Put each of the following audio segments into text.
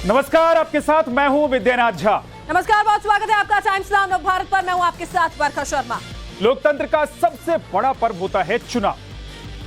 नमस्कार, आपके साथ मैं हूं विद्यानाथ झा। नमस्कार, बहुत स्वागत है आपका टाइम्स नाउ नवभारत पर। मैं हूं आपके साथ वर्षा शर्मा। लोकतंत्र का सबसे बड़ा पर्व होता है चुनाव,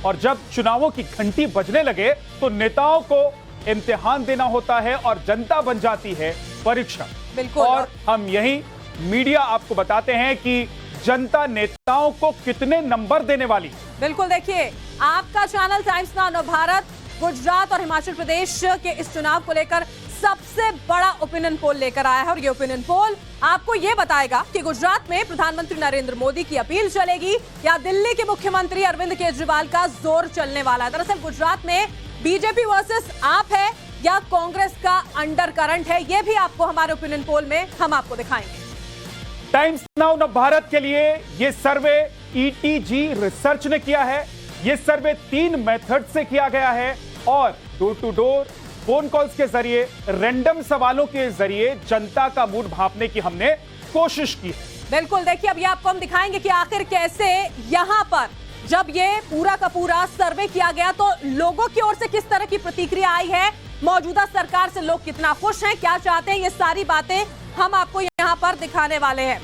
और जब चुनावों की घंटी बजने लगे तो नेताओं को इम्तिहान देना होता है और जनता बन जाती है परीक्षा। बिल्कुल। और हम यही मीडिया आपको बताते हैं कि जनता नेताओं को कितने नंबर देने वाली। बिल्कुल, देखिए आपका channel times now Navbharat Gujarat और हिमाचल प्रदेश के इस चुनाव को लेकर सबसे बड़ा ओपिनियन पोल लेकर आया है, और ये ओपिनियन पोल आपको ये बताएगा कि गुजरात में प्रधानमंत्री नरेंद्र मोदी की अपील चलेगी या दिल्ली के मुख्यमंत्री अरविंद केजरीवाल का जोर चलने वाला है। दरअसल गुजरात में बीजेपी वर्सेस आप है या कांग्रेस का अंडर करंट है, ये भी आपको हमारे ओपिनियन पोल में हम आपको दिखाएंगे। टाइम्स नाउ नवभारत के लिए ये सर्वे ईटीजी रिसर्च ने किया है। ये सर्वे 3 मेथड से किया गया है और door to door, phone calls के जरिए, रैंडम सवालों के जरिए जनता का मूड भांपने की हमने कोशिश की है। बिल्कुल, देखिए अभी आपको हम दिखाएंगे कि आखिर कैसे यहाँ पर जब ये पूरा का पूरा सर्वे किया गया तो लोगों की ओर से किस तरह की प्रतिक्रिया आई है, मौजूदा सरकार से लोग कितना खुश हैं, क्या चाहते हैं, ये सारी बातें हम आपको यहाँ पर दिखाने वाले हैं।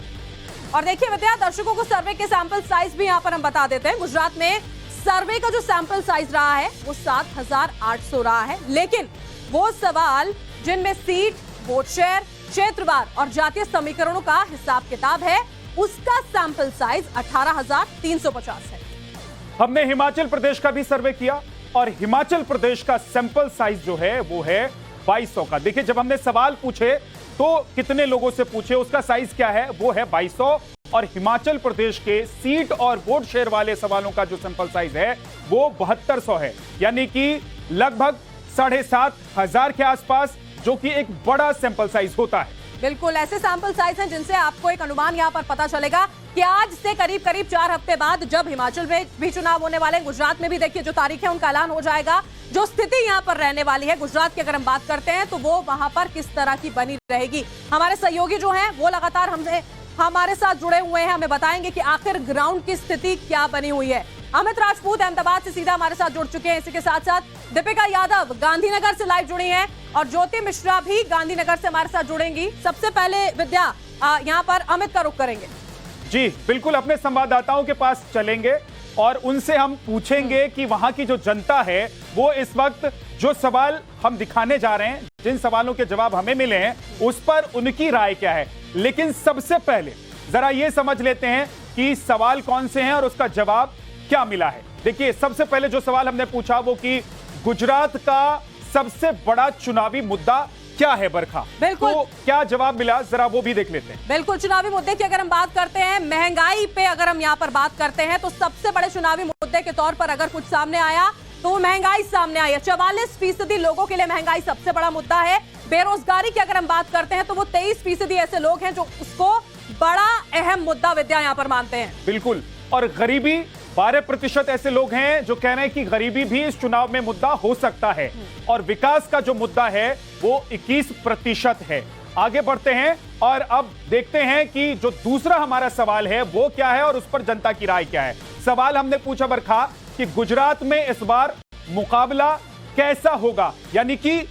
और देखिए विद्या, दर्शकों को सर्वे के सैंपल साइज भी यहाँ पर हम बता देते हैं। गुजरात में सर्वे का जो सैंपल साइज रहा है वो 7,800 रहा है, लेकिन वो सवाल जिनमें सीट, वोट शेयर, क्षेत्रवार और जातीय समीकरणों का हिसाब किताब है, उसका सैंपल साइज 18,350 है। हमने हिमाचल प्रदेश का भी सर्वे किया और हिमाचल प्रदेश का सैंपल साइज जो है वो है 2200 का। देखिए, जब हमने सवाल पूछे तो कितने लोगों से पूछे, उसका साइज क्या है, वो है 2200। और हिमाचल प्रदेश के सीट और वोट शेयर वाले सवालों का जो सैंपल साइज है वो 7200 है, यानी कि लगभग 7,500 के आसपास, जो कि एक बड़ा सैंपल साइज होता है। बिल्कुल, ऐसे सैंपल साइज हैं जिनसे आपको एक अनुमान यहाँ पर पता चलेगा कि आज से करीब 4 हफ्ते बाद जब हिमाचल में भी चुनाव होने वाले हैं, गुजरात में भी देखिए जो तारीख है उनका ऐलान हो जाएगा, जो स्थिति यहाँ पर रहने वाली है गुजरात की अगर हम बात करते हैं तो वो वहां पर किस तरह की बनी रहेगी। हमारे सहयोगी जो हैं वो लगातार हमारे साथ जुड़े हुए हैं, हमें बताएंगे कि आखिर ग्राउंड की स्थिति क्या बनी हुई है। अमित राजपूत अहमदाबाद से सीधा हमारे साथ जुड़ चुके हैं। इसी के साथ साथ दीपिका यादव गांधीनगर से लाइव जुड़ी हैं और ज्योति मिश्रा भी गांधीनगर से हमारे साथ जुड़ेंगी। सबसे पहले विद्या, यहाँ पर अमित का रुख करेंगे। जी बिल्कुल, अपने संवाददाताओं के पास चलेंगे और उनसे हम पूछेंगे कि वहां की जो जनता है वो इस वक्त जो सवाल हम दिखाने जा रहे हैं, जिन सवालों के जवाब हमें मिले हैं, उस पर उनकी राय क्या है। लेकिन सबसे पहले जरा ये समझ लेते हैं कि सवाल कौन से हैं और उसका जवाब क्या मिला है। देखिए, सबसे पहले जो सवाल हमने पूछा वो कि गुजरात का सबसे बड़ा चुनावी मुद्दा क्या है बरखा। बिल्कुल, तो क्या जवाब मिला, जरा वो भी देख लेते हैं। बिल्कुल, चुनावी मुद्दे की अगर हम बात करते हैं, महंगाई पे अगर हम यहाँ पर बात करते हैं तो सबसे बड़े चुनावी मुद्दे के तौर पर अगर कुछ सामने आया तो वो महंगाई सामने आई है। 44% लोगों के लिए महंगाई सबसे बड़ा मुद्दा है। बेरोजगारी की अगर हम बात करते हैं तो वो 23% ऐसे लोग हैं जो उसको बड़ा अहम मुद्दा विद्या यहाँ पर मानते हैं। बिल्कुल, और गरीबी 12% ऐसे लोग हैं जो कह रहे हैं कि गरीबी भी इस चुनाव में मुद्दा हो सकता है। और विकास का जो मुद्दा है वो 21% है। आगे बढ़ते हैं और अब देखते हैं कि जो दूसरा हमारा सवाल है वो क्या है और उस पर जनता की राय क्या है। सवाल हमने पूछा बरखा कि गुजरात में इस बार मुकाबला कैसा होगा, यानी कि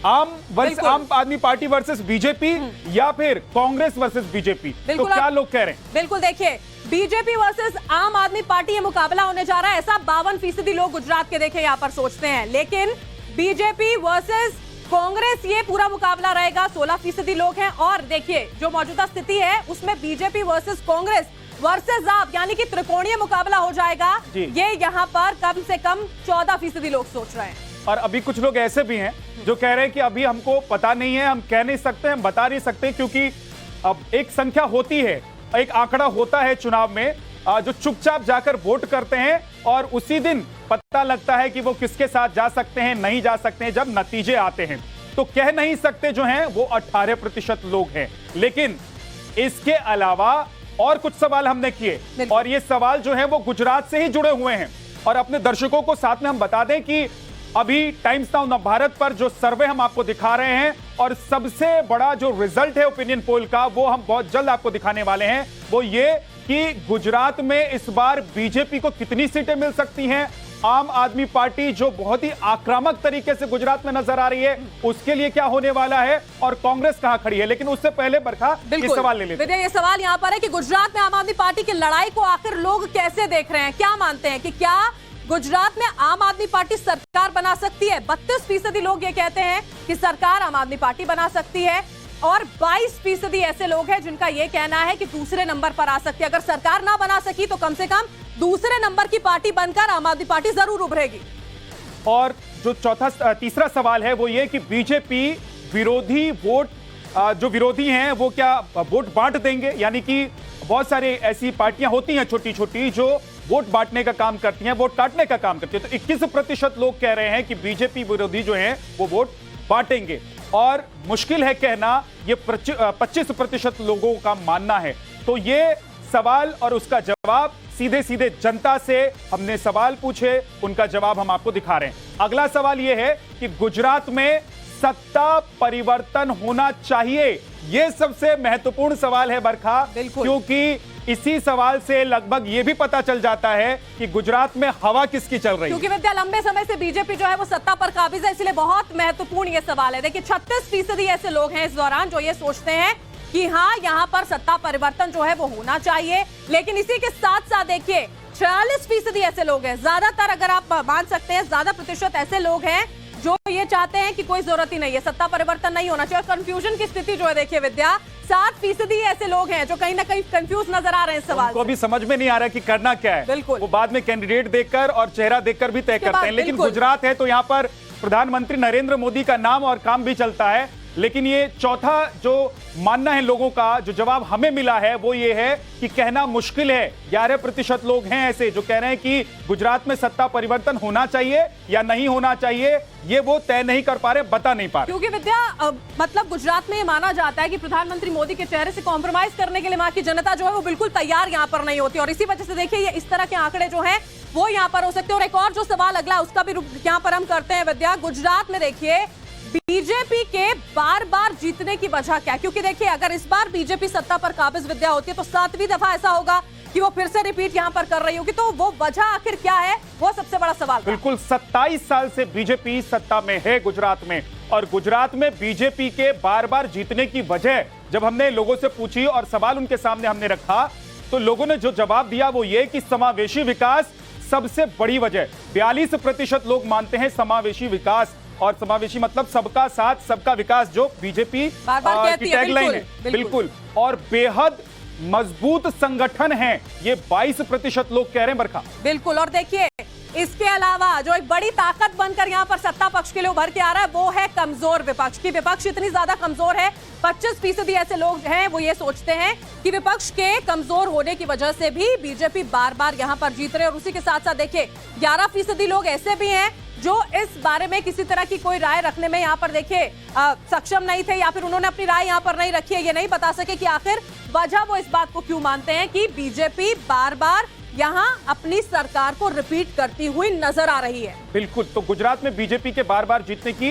आम आदमी पार्टी वर्सेस बीजेपी या फिर कांग्रेस वर्सेस बीजेपी। तो क्या लोग कह रहे हैं? बिल्कुल, देखिए बीजेपी वर्सेस आम आदमी पार्टी ये मुकाबला होने जा रहा है, ऐसा 52% लोग गुजरात के देखे यहाँ पर सोचते हैं। लेकिन बीजेपी वर्सेस कांग्रेस ये पूरा मुकाबला रहेगा, 16% लोग हैं। और देखिए जो मौजूदा स्थिति है उसमें बीजेपी वर्सेस कांग्रेस वर्सेस आप, यानी कि त्रिकोणीय मुकाबला हो जाएगा, ये यहाँ पर कम से कम 14% लोग सोच रहे हैं। और अभी कुछ लोग ऐसे भी हैं जो कह रहे हैं कि अभी हमको पता नहीं है, हम कह नहीं सकते, हम बता नहीं सकते, क्योंकि अब एक संख्या होती है, एक आंकड़ा होता है चुनाव में, जो चुपचाप जाकर वोट करते हैं और उसी दिन पता लगता है कि वो किसके साथ जा सकते हैं, नहीं जा सकते हैं, जब नतीजे आते हैं। तो कह नहीं सकते जो हैं वो 18% लोग हैं। लेकिन इसके अलावा और कुछ सवाल हमने किए और ये सवाल जो है वो गुजरात से ही जुड़े हुए हैं। और अपने दर्शकों को साथ में हम बता दें कि अभी टाइम्स नाउ नवभारत पर जो सर्वे हम आपको दिखा रहे हैं और सबसे बड़ा जो रिजल्ट है ओपिनियन पोल का, वो हम बहुत जल्द आपको दिखाने वाले हैं। वो ये कि गुजरात में इस बार बीजेपी को कितनी सीटें मिल सकती हैं आम आदमी पार्टी जो बहुत ही आक्रामक तरीके से गुजरात में नजर आ रही है, उसके लिए क्या होने वाला है और कांग्रेस कहां खड़ी है। लेकिन उससे पहले बरखा इस सवाल ले लेते हैं। ये सवाल यहां पर है कि गुजरात में आम आदमी पार्टी की लड़ाई को आखिर लोग कैसे देख रहे हैं, क्या मानते हैं कि क्या गुजरात में आम आदमी पार्टी सरकार बना सकती है? 32% लोग ये कहते हैं कि सरकार आम आदमी पार्टी बना सकती है और 22% ऐसे लोग हैं जिनका यह कहना है कि दूसरे नंबर पर आ सकती है। अगर सरकार ना बना सकी तो कम से कम दूसरे नंबर की पार्टी बनकर आम आदमी पार्टी जरूर उभरेगी। और जो तीसरा सवाल है वो ये कि बीजेपी विरोधी वोट, जो विरोधी हैं वो क्या वोट बांट देंगे? यानी कि बहुत सारी ऐसी पार्टियां होती हैं छोटी छोटी जो वोट बांटने का काम करती हैं, वोट काटने का काम करती है। तो 21% लोग कह रहे हैं कि बीजेपी विरोधी जो हैं वो वोट बांटेंगे और मुश्किल है कहना, ये 25% लोगों का मानना है। तो ये सवाल और उसका जवाब सीधे सीधे जनता से हमने सवाल पूछे, उनका जवाब हम आपको दिखा रहे हैं। अगला सवाल यह है कि गुजरात में सत्ता परिवर्तन होना चाहिए, यह सबसे महत्वपूर्ण सवाल है बरखा, क्योंकि इसी सवाल से लगभग यह भी पता चल जाता है कि गुजरात में हवा किसकी चल रही है। क्योंकि विद्या लंबे समय से बीजेपी जो है वो सत्ता पर काबिज है, इसलिए बहुत महत्वपूर्ण ये सवाल है। देखिए 36% ऐसे लोग हैं इस दौरान जो ये सोचते हैं कि हाँ यहाँ पर सत्ता परिवर्तन जो है वो होना चाहिए। लेकिन इसी के साथ साथ देखिए 46% ऐसे लोग हैं, ज्यादातर अगर आप मान सकते हैं ज्यादा प्रतिशत ऐसे लोग हैं जो ये चाहते हैं कि कोई जरूरत ही नहीं है, सत्ता परिवर्तन नहीं होना चाहिए। और कंफ्यूजन की स्थिति जो है देखिए विद्या, 7% ऐसे लोग हैं जो कहीं ना कहीं कंफ्यूज नजर आ रहे हैं इस सवाल को। अभी समझ में नहीं आ रहा कि करना क्या है। बिल्कुल, वो बाद में कैंडिडेट देखकर और चेहरा देखकर भी तय करते हैं। लेकिन गुजरात है तो यहाँ पर प्रधानमंत्री नरेंद्र मोदी का नाम और काम भी चलता है। लेकिन ये चौथा जो मानना है लोगों का, जो जवाब हमें मिला है वो ये है कि कहना मुश्किल है। 11% लोग हैं ऐसे जो कह रहे हैं कि गुजरात में सत्ता परिवर्तन होना चाहिए या नहीं होना चाहिए, ये वो तय नहीं कर पा रहे, बता नहीं पा रहे। क्योंकि विद्या मतलब गुजरात में ये माना जाता है कि प्रधानमंत्री मोदी के चेहरे से कॉम्प्रोमाइज करने के लिए वहां की जनता जो है वो बिल्कुल तैयार यहाँ पर नहीं होती। और इसी वजह से देखिए ये इस तरह के आंकड़े जो है वो यहाँ पर हो सकते हैं। और एक और जो सवाल अगला उसका भी यहाँ पर हम करते हैं विद्या, गुजरात में देखिए बीजेपी के बार बार जीतने की वजह क्या? क्योंकि देखिए अगर इस बार बीजेपी सत्ता पर काबिज विद्या होती है तो 7वीं दफा ऐसा होगा कि वो फिर से रिपीट यहां पर कर रही होगी। तो वो वजह आखिर क्या है, वो सबसे बड़ा सवाल। बिल्कुल 27 साल से बीजेपी सत्ता में है गुजरात में, और गुजरात में बीजेपी के बार बार जीतने की वजह जब हमने लोगों से पूछी और सवाल उनके सामने हमने रखा तो लोगों ने जो जवाब दिया वो ये कि समावेशी विकास सबसे बड़ी वजह। 42% लोग मानते हैं समावेशी विकास, और समावेशी मतलब सबका साथ सबका विकास, जो बीजेपी की टैगलाइन है। बिल्कुल, और बेहद मजबूत संगठन है, ये 22% लोग कह रहे हैं बरखा। बिल्कुल, और देखिए इसके अलावा जो एक बड़ी ताकत बनकर यहाँ पर सत्ता पक्ष के लिए उभर के आ रहा है वो है कमजोर विपक्ष की। विपक्ष इतनी ज्यादा कमजोर है, 25% ऐसे लोग हैं वो ये सोचते हैं कि विपक्ष के कमजोर होने की वजह से भी बीजेपी बार बार यहाँ पर जीत रहे। और उसी के साथ साथ देखिए 11% लोग ऐसे भी हैं जो इस बारे में किसी तरह की कोई राय रखने में यहाँ पर देखिए सक्षम नहीं थे, या फिर उन्होंने अपनी राय यहाँ पर नहीं रखी है, ये नहीं बता सके कि आखिर वजह वो इस बात को क्यों मानते हैं कि बीजेपी बार बार यहाँ अपनी सरकार को रिपीट करती हुई नजर आ रही है। बिल्कुल, तो गुजरात में बीजेपी के बार बार जीतने की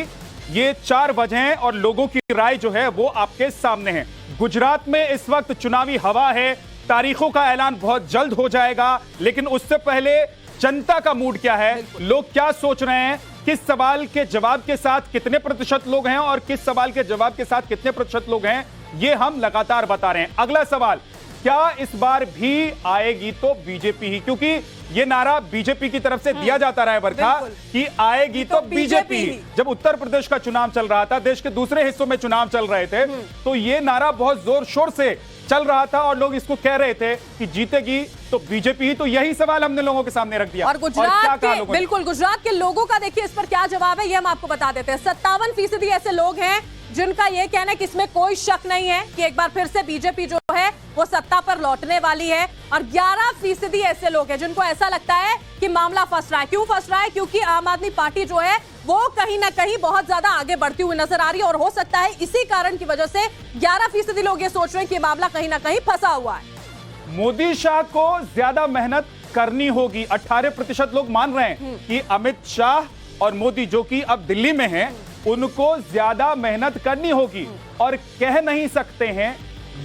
ये 4 वजहें और लोगों की राय जो है वो आपके सामने है। गुजरात में इस वक्त चुनावी हवा है, तारीखों का ऐलान बहुत जल्द हो जाएगा, लेकिन उससे पहले जनता का मूड क्या है, लोग क्या सोच रहे हैं, किस सवाल के जवाब के साथ कितने प्रतिशत लोग हैं और किस सवाल के जवाब के साथ कितने प्रतिशत लोग हैं, ये हम लगातार बता रहे हैं। अगला सवाल, क्या इस बार भी आएगी तो बीजेपी ही? क्योंकि ये नारा बीजेपी की तरफ से दिया जाता रहा है बरखा कि आएगी तो बीजेपी ही। जब उत्तर प्रदेश का चुनाव चल रहा था, देश के दूसरे हिस्सों में चुनाव चल रहे थे, तो ये नारा बहुत जोर शोर से चल रहा था और लोग इसको कह रहे थे कि जीतेगी तो बीजेपी ही। तो यही सवाल हमने लोगों के सामने रख दिया। और गुजरात के बिल्कुल गुजरात के लोगों का देखिए इस पर क्या जवाब है, ये हम आपको बता देते हैं। 57% ऐसे लोग हैं जिनका यह कहना है कि इसमें कोई शक नहीं है कि एक बार फिर से बीजेपी जो है वो सत्ता पर लौटने वाली है। और 11% ऐसे लोग हैं जिनको ऐसा लगता है कि मामला फंस रहा है। क्यों फंस रहा है? क्योंकि आम आदमी पार्टी जो है वो कहीं ना कहीं बहुत ज्यादा आगे बढ़ती हुई नजर आ रही है, और हो सकता है इसी कारण की वजह से 11% लोग ये सोच रहे हैं कि मामला कहीं ना कहीं फंसा हुआ है। मोदी शाह को ज्यादा मेहनत करनी होगी, 18% लोग मान रहे हैं कि अमित शाह और मोदी जो कि अब दिल्ली में हैं, उनको ज्यादा मेहनत करनी होगी, और कह नहीं सकते हैं,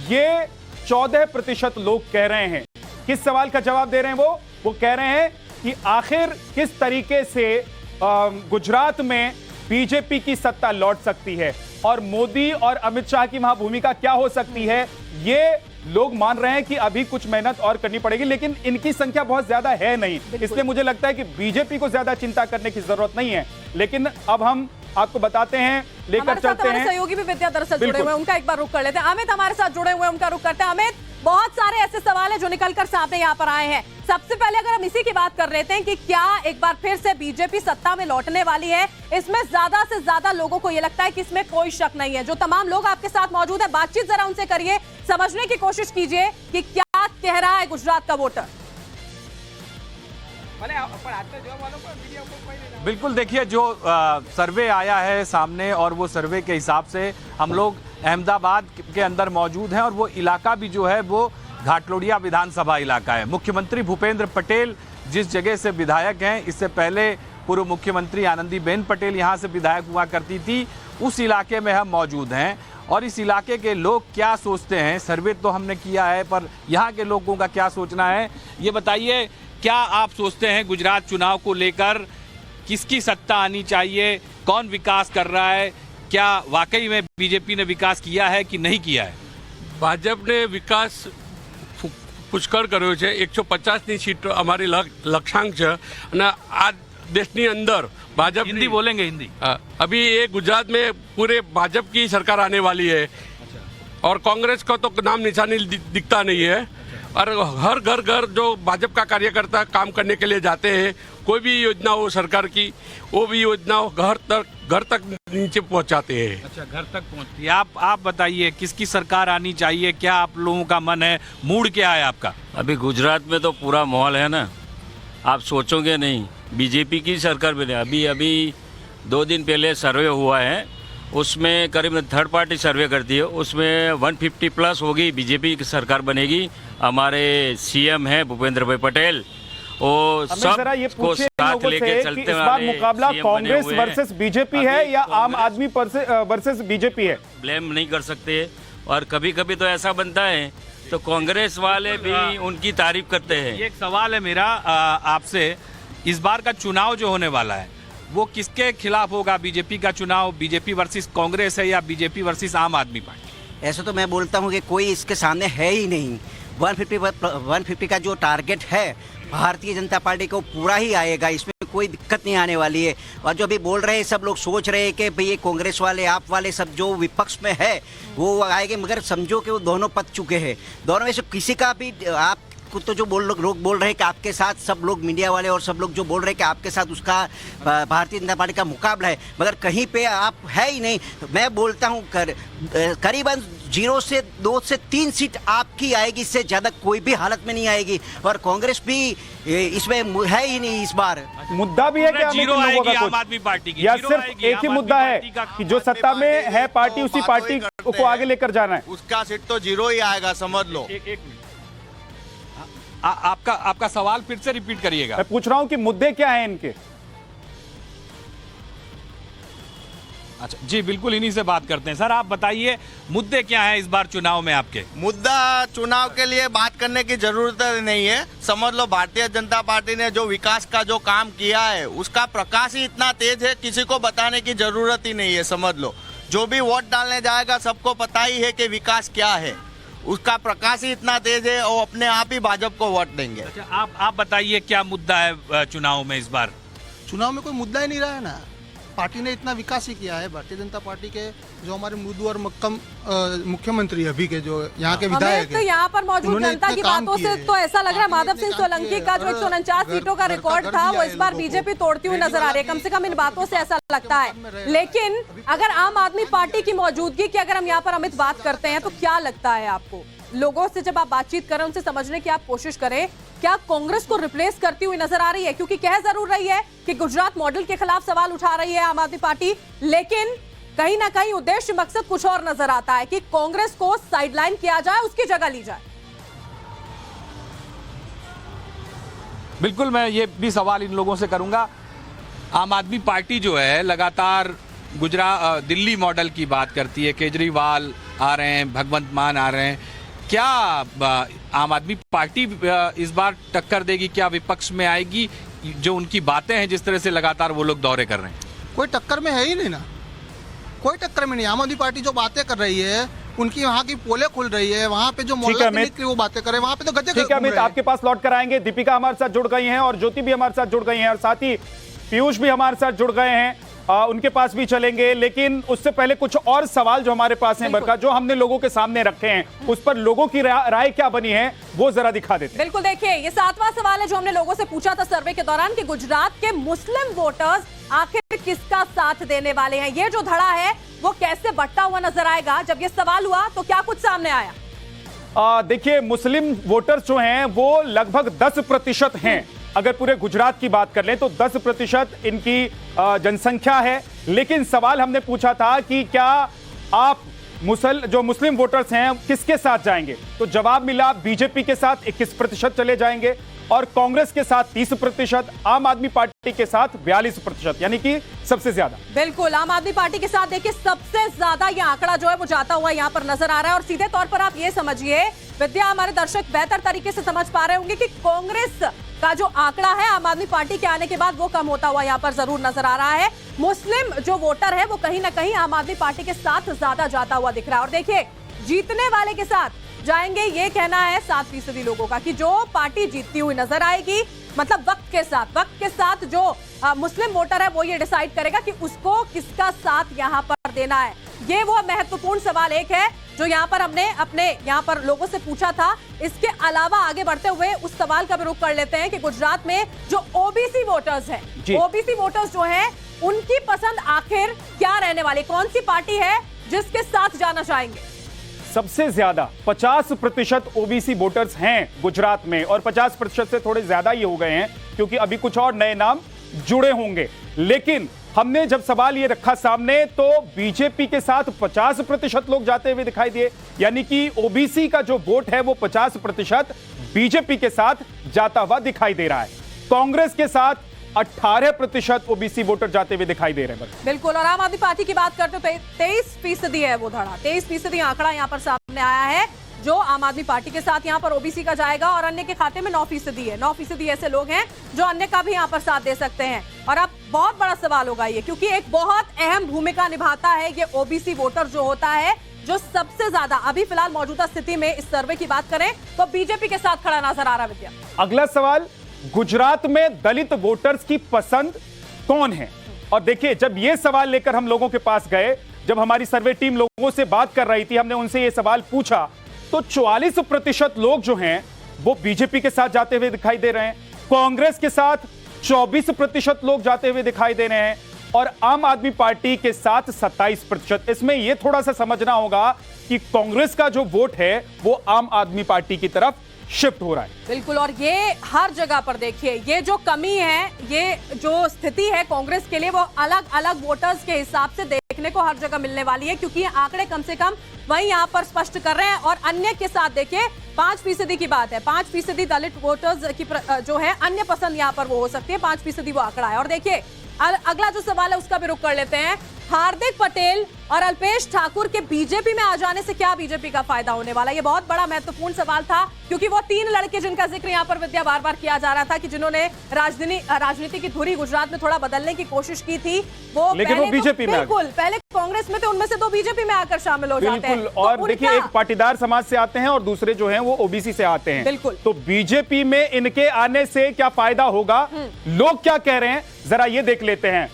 ये 14% लोग कह रहे हैं। किस सवाल का जवाब दे रहे हैं वो कह रहे हैं कि आखिर किस तरीके से गुजरात में बीजेपी की सत्ता लौट सकती है और मोदी और अमित शाह की वहां भूमिका क्या हो सकती है। ये लोग मान रहे हैं कि अभी कुछ मेहनत और करनी पड़ेगी, लेकिन इनकी संख्या बहुत ज्यादा है नहीं, इसलिए मुझे लगता है कि बीजेपी को ज्यादा चिंता करने की जरूरत नहीं है। लेकिन अब हम आपको बताते हैं, लेकर चलते हैं सहयोगी भी विद्या दरअसल जुड़े हुए हैं, उनका एक बार रुख कर लेते हैं। अमित हमारे साथ जुड़े हुए हैं, उनका रुख करते हैं। अमित, बहुत सारे ऐसे सवाल है जो निकलकर सामने यहाँ पर आए हैं। सबसे पहले अगर हम इसी की बात कर लेते हैं कि क्या एक बार फिर से बीजेपी सत्ता में लौटने वाली है, इसमें ज्यादा से ज्यादा लोगों को यह लगता है कि इसमें कोई शक नहीं है। जो तमाम लोग आपके साथ मौजूद है, बातचीत जरा उनसे करिए, समझने की कोशिश कीजिए कि क्या कह रहा है गुजरात का वोटर। बिल्कुल, देखिए जो सर्वे आया है सामने और वो सर्वे के हिसाब से हम लोग अहमदाबाद के अंदर मौजूद हैं और वो इलाका भी जो है वो घाटलोड़िया विधानसभा इलाका है। मुख्यमंत्री भूपेंद्र पटेल जिस जगह से विधायक हैं, इससे पहले पूर्व मुख्यमंत्री आनंदीबेन पटेल यहाँ से विधायक हुआ करती थी, उस इलाके में हम मौजूद हैं। और इस इलाके के लोग क्या सोचते हैं, सर्वे तो हमने किया है, पर यहाँ के लोगों का क्या सोचना है ये बताइए। क्या आप सोचते हैं गुजरात चुनाव को लेकर किसकी सत्ता आनी चाहिए, कौन विकास कर रहा है, क्या वाकई में बीजेपी ने विकास किया है कि नहीं किया है? ભાજપને વિકાસ પુષ્કળ કર્યો છે। 150ની સીટ અમારી લક્ષ્યાંક છે અને આ દેશની અંદર ભાજપ हिंदी बोलेंगे, हिंदी। अभी ये गुजरात में पूरे भाजपा की सरकार आने वाली है और कांग्रेस का तो नाम निशानी दिखता नहीं है। और हर घर घर जो भाजपा का कार्यकर्ता काम करने के लिए जाते हैं, कोई भी योजना हो सरकार की, वो भी योजना घर तक नीचे पहुंचाते हैं। अच्छा, घर तक पहुंचती है। आप बताइए किसकी सरकार आनी चाहिए, क्या आप लोगों का मन है, मूड क्या है आपका? अभी गुजरात में तो पूरा माहौल है ना, आप सोचोगे नहीं बीजेपी की सरकार बने। अभी 2 दिन पहले सर्वे हुआ है, उसमें करीब थर्ड पार्टी सर्वे करती है, उसमें 150 प्लस होगी, बीजेपी की सरकार बनेगी। हमारे सीएम हैं भूपेंद्र भाई पटेल, वो सब को साथ लेके चलते इस बार मुकाबला कांग्रेस वर्सेस बीजेपी है या आम आदमी वर्सेस बीजेपी है? ब्लेम नहीं कर सकते। और कभी कभी तो ऐसा बनता है तो कांग्रेस वाले भी उनकी तारीफ करते हैं। ये एक सवाल है मेरा आपसे, इस बार का चुनाव जो होने वाला है वो किसके खिलाफ होगा? बीजेपी का चुनाव बीजेपी वर्सेस कांग्रेस है या बीजेपी वर्सेस आम आदमी पार्टी? ऐसा तो मैं बोलता हूँ कि कोई इसके सामने है ही नहीं। 150 का जो टारगेट है भारतीय जनता पार्टी को पूरा ही आएगा, इसमें कोई दिक्कत नहीं आने वाली है। और जो अभी बोल रहे हैं सब लोग सोच रहे हैं कि भाई ये कांग्रेस वाले आप वाले सब जो विपक्ष में है वो आएंगे, मगर समझो कि वो दोनों पक चुके हैं। दोनों में से किसी का भी आप तो जो लोग बोल रहे हैं कि आपके साथ सब लोग मीडिया वाले और सब लोग जो बोल रहे हैं कि आपके साथ उसका भारतीय जनता पार्टी का मुकाबला है, मगर कहीं पे आप है ही नहीं। मैं बोलता हूं करीबन 0 से 2 से 3 सीट आपकी आएगी, इससे ज्यादा कोई भी हालत में नहीं आएगी। और कांग्रेस भी इसमें है ही नहीं इस बार। मुद्दा भी है क्या जीरो आएगी आम आदमी पार्टी की, या सिर्फ एक ही मुद्दा है कि जो सत्ता में है पार्टी उसी पार्टी को आगे लेकर जाना है? उसका सीट तो 0 ही आएगा, समझ लो। एक मिनट, आपका सवाल फिर से रिपीट करिएगा। मैं पूछ रहा हूं कि मुद्दे क्या हैं इनके? अच्छा जी, बिल्कुल इन्हीं से बात करते हैं। सर आप बताइए मुद्दे क्या हैं इस बार चुनाव में आपके? मुद्दा चुनाव के लिए बात करने की जरूरत नहीं है। समझ लो भारतीय जनता पार्टी ने जो विकास का जो काम किया है उसका प्रकाश ही इतना तेज है, किसी को बताने की जरूरत ही नहीं है। समझ लो जो भी वोट डालने जाएगा सबको पता ही है कि विकास क्या है, उसका प्रकाश ही इतना तेज है, वो अपने आप ही भाजपा को वोट देंगे। अच्छा, आप बताइए क्या मुद्दा है चुनाव में इस बार? चुनाव में कोई मुद्दा ही नहीं रहा है ना, पार्टी ने इतना विकास ही किया है। भारतीय जनता पार्टी के जो हमारे मृदु और मक्कम मुख्यमंत्री अभी के जो यहाँ के विधायक तो यहाँ पर मौजूद जनता की बातों से तो ऐसा लग रहा है माधव सिंह सोलंकी का जो 149 सीटों का रिकॉर्ड था वो इस बार बीजेपी तोड़ती हुई नजर आ रही है, कम से कम इन बातों से ऐसा लगता है। लेकिन अगर आम आदमी पार्टी की मौजूदगी की अगर हम यहाँ पर अमित बात करते हैं तो क्या लगता है आपको, लोगों से जब आप बातचीत करें, उनसे समझने की आप कोशिश करें, क्या कांग्रेस को रिप्लेस करती हुई नजर आ रही है? क्योंकि कह जरूर रही है कि गुजरात मॉडल के खिलाफ सवाल उठा रही है आम आदमी पार्टी, लेकिन कहीं ना कहीं उद्देश्य मकसद कुछ और नजर आता है कि कांग्रेस को साइडलाइन किया जाए, उसकी जगह ली जाए। बिल्कुल, मैं ये भी सवाल इन लोगों से करूंगा। आम आदमी पार्टी जो है लगातार दिल्ली मॉडल की बात करती है, केजरीवाल आ रहे हैं, भगवंत मान आ रहे हैं, क्या आम आदमी पार्टी इस बार टक्कर देगी? क्या विपक्ष में आएगी? जो उनकी बातें हैं जिस तरह से लगातार वो लोग दौरे कर रहे हैं, कोई टक्कर में है ही नहीं ना, कोई टक्कर में नहीं। आम आदमी पार्टी जो बातें कर रही है, उनकी वहाँ की पोले खुल रही है, वहाँ पे जो मोहल्ला क्लिनिक की वो बातें कर रहे हैं, वहाँ पे तो गधे ठीक है अमित, आपके पास लौट कर आएंगे। दीपिका हमारे साथ जुड़ गई हैं और ज्योति भी हमारे साथ जुड़ गई हैं और साथ ही पीयूष भी हमारे साथ जुड़ गए हैं, उनके पास भी चलेंगे। लेकिन उससे पहले कुछ और सवाल जो हमारे पास हैं बरका, जो हमने लोगों के सामने रखे हैं, उस पर लोगों की राय क्या बनी है वो जरा दिखा देते हैं। बिल्कुल, देखिए ये 7वां सवाल है जो हमने लोगों से पूछा था सर्वे के दौरान कि गुजरात के मुस्लिम वोटर्स आखिर किसका साथ देने वाले हैं। ये जो धड़ा है वो कैसे बंटता हुआ नजर आएगा। जब ये सवाल हुआ तो क्या कुछ सामने आया? देखिए, मुस्लिम वोटर्स जो हैं वो लगभग 10% हैं। अगर पूरे गुजरात की बात कर लें तो 10% इनकी जनसंख्या है। लेकिन सवाल हमने पूछा था कि क्या आप जो मुस्लिम वोटर्स हैं किसके साथ जाएंगे, तो जवाब मिला बीजेपी के साथ 21% चले जाएंगे और कांग्रेस के साथ 30%, आम आदमी पार्टी के साथ 42%, यानी कि सबसे ज्यादा। बिल्कुल, आम आदमी पार्टी के साथ देखिए सबसे ज्यादा ये आंकड़ा जो है वो जाता हुआ यहाँ पर नजर आ रहा है। और सीधे तौर पर आप ये समझिए विद्या, हमारे दर्शक बेहतर तरीके से समझ पा रहे होंगे कि कांग्रेस का जो आंकड़ा है आम आदमी पार्टी के आने के बाद वो कम होता हुआ यहाँ पर जरूर नजर आ रहा है। मुस्लिम जो वोटर है वो कहीं ना कहीं आम आदमी पार्टी के साथ ज्यादा जाता हुआ दिख रहा है। और देखिए, जीतने वाले के साथ जाएंगे ये कहना है 7% लोगों का कि जो पार्टी जीतती हुई नजर आएगी, मतलब वक्त के साथ जो मुस्लिम वोटर है वो ये डिसाइड करेगा कि उसको किसका साथ यहाँ पर देना है। ये वो महत्वपूर्ण सवाल एक है जो यहाँ पर हमने अपने यहाँ पर लोगों से पूछा था। इसके अलावा आगे बढ़ते हुए उस सवाल का भी रुख कर लेते हैं कि गुजरात में जो ओबीसी वोटर्स हैं, ओबीसी वोटर्स जो हैं उनकी पसंद आखिर क्या रहने वाली, कौन सी पार्टी है जिसके साथ जाना चाहेंगे? सबसे ज्यादा 50% ओबीसी वोटर्स हैं गुजरात में और 50% से थोड़े ज्यादा ही हो गए हैं क्योंकि अभी कुछ और नए नाम जुड़े होंगे। लेकिन हमने जब सवाल ये रखा सामने तो बीजेपी के साथ 50% लोग जाते हुए दिखाई दिए, यानी कि ओबीसी का जो वोट है वो 50% बीजेपी के साथ जाता हुआ दिखाई दे रहा है। कांग्रेस के साथ 18% ओबीसी वोटर जाते हुए दिखाई दे रहे हैं। बिल्कुल, और आम आदमी पार्टी की बात करते तो 23% है वो धड़ा, 23% आंकड़ा यहाँ पर सामने आया है जो आम आदमी पार्टी के साथ यहाँ पर ओबीसी का जाएगा और अन्य के खाते में 9% है। 9% ऐसे लोग हैं जो अन्य का भी यहाँ पर साथ दे सकते हैं। और अब बहुत बड़ा सवाल होगा ये, क्योंकि एक बहुत अहम भूमिका निभाता है ये ओबीसी वोटर जो होता है, जो सबसे ज्यादा अभी फिलहाल मौजूदा स्थिति में इस सर्वे की बात करें तो बीजेपी के साथ खड़ा नजर आ रहा है। विद्या, अगला सवाल, गुजरात में दलित वोटर्स की पसंद कौन है? और देखिए, जब ये सवाल लेकर हम लोगों के पास गए, जब हमारी सर्वे टीम लोगों से बात कर रही थी, हमने उनसे ये सवाल पूछा तो 44% लोग जो हैं वो बीजेपी के साथ जाते हुए दिखाई दे रहे हैं, कांग्रेस के साथ 24% लोग जाते हुए दिखाई दे रहे हैं और आम आदमी पार्टी के साथ 27%। इसमें यह थोड़ा सा समझना होगा कि कांग्रेस का जो वोट है वो आम आदमी पार्टी की तरफ शिफ्ट हो रहा है। बिल्कुल, और ये हर जगह पर देखिए ये जो कमी है, ये जो स्थिति है कांग्रेस के लिए वो अलग अलग वोटर्स के हिसाब से देखने को हर जगह मिलने वाली है, क्योंकि ये आंकड़े कम से कम वही यहाँ पर स्पष्ट कर रहे हैं। और अन्य के साथ देखिए 5% की बात है, 5% दलित वोटर्स की जो है अन्य पसंद यहाँ पर वो हो सकती है, 5% वो आंकड़ा है। और देखिए अगला जो सवाल है उसका भी रुख कर लेते हैं। हार्दिक पटेल और अल्पेश ठाकुर के बीजेपी में आ जाने से क्या बीजेपी का फायदा होने वाला है? ये बहुत बड़ा महत्वपूर्ण सवाल था, क्योंकि वो 3 लड़के जिनका जिक्र यहाँ पर विद्या बार बार किया जा रहा था कि जिन्होंने राजनीति की धुरी गुजरात में थोड़ा बदलने की कोशिश की थी, वो लेकिन वो बीजेपी में बिल्कुल पहले कांग्रेस में थे, उनमें से 2 बीजेपी में आकर शामिल हो जाते हैं। और देखिए, एक पाटीदार समाज से आते हैं और दूसरे जो हैं वो ओबीसी से आते हैं। बिल्कुल, तो बीजेपी में इनके आने से क्या फायदा होगा, लोग क्या कह रहे हैं जरा ये देख लेते हैं।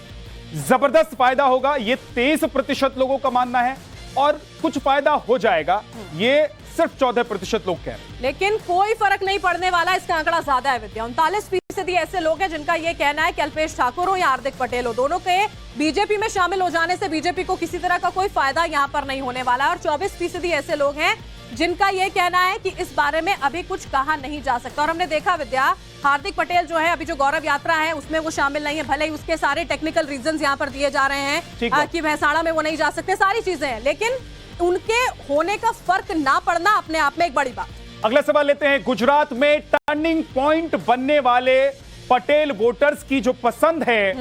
जबरदस्त फायदा होगा, ये 23% लोगों का मानना है, और कुछ फायदा हो जाएगा, ये सिर्फ 14% लोग कह रहे हैं। लेकिन कोई फर्क नहीं पड़ने वाला, इसका आंकड़ा ज्यादा है विद्या। 39% ऐसे लोग हैं जिनका यह कहना है कि अल्पेश ठाकुर हो या हार्दिक पटेल हो, दोनों के बीजेपी में शामिल हो जाने से बीजेपी को किसी तरह का कोई फायदा यहाँ पर नहीं होने वाला है। और 24% ऐसे लोग हैं जिनका यह कहना है कि इस बारे में अभी कुछ कहा नहीं जा सकता। और हमने देखा विद्या, हार्दिक पटेल जो है अभी जो गौरव यात्रा है उसमें वो शामिल नहीं है, भले ही उसके सारे टेक्निकल रीजंस यहाँ पर दिए जा रहे हैं कि भैंसाड़ा में वो नहीं जा सकते, सारी चीजें हैं, लेकिन उनके होने का फर्क ना पड़ना अपने आप में एक बड़ी बात। अगला सवाल लेते हैं, गुजरात में टर्निंग पॉइंट बनने वाले पटेल वोटर्स की जो पसंद है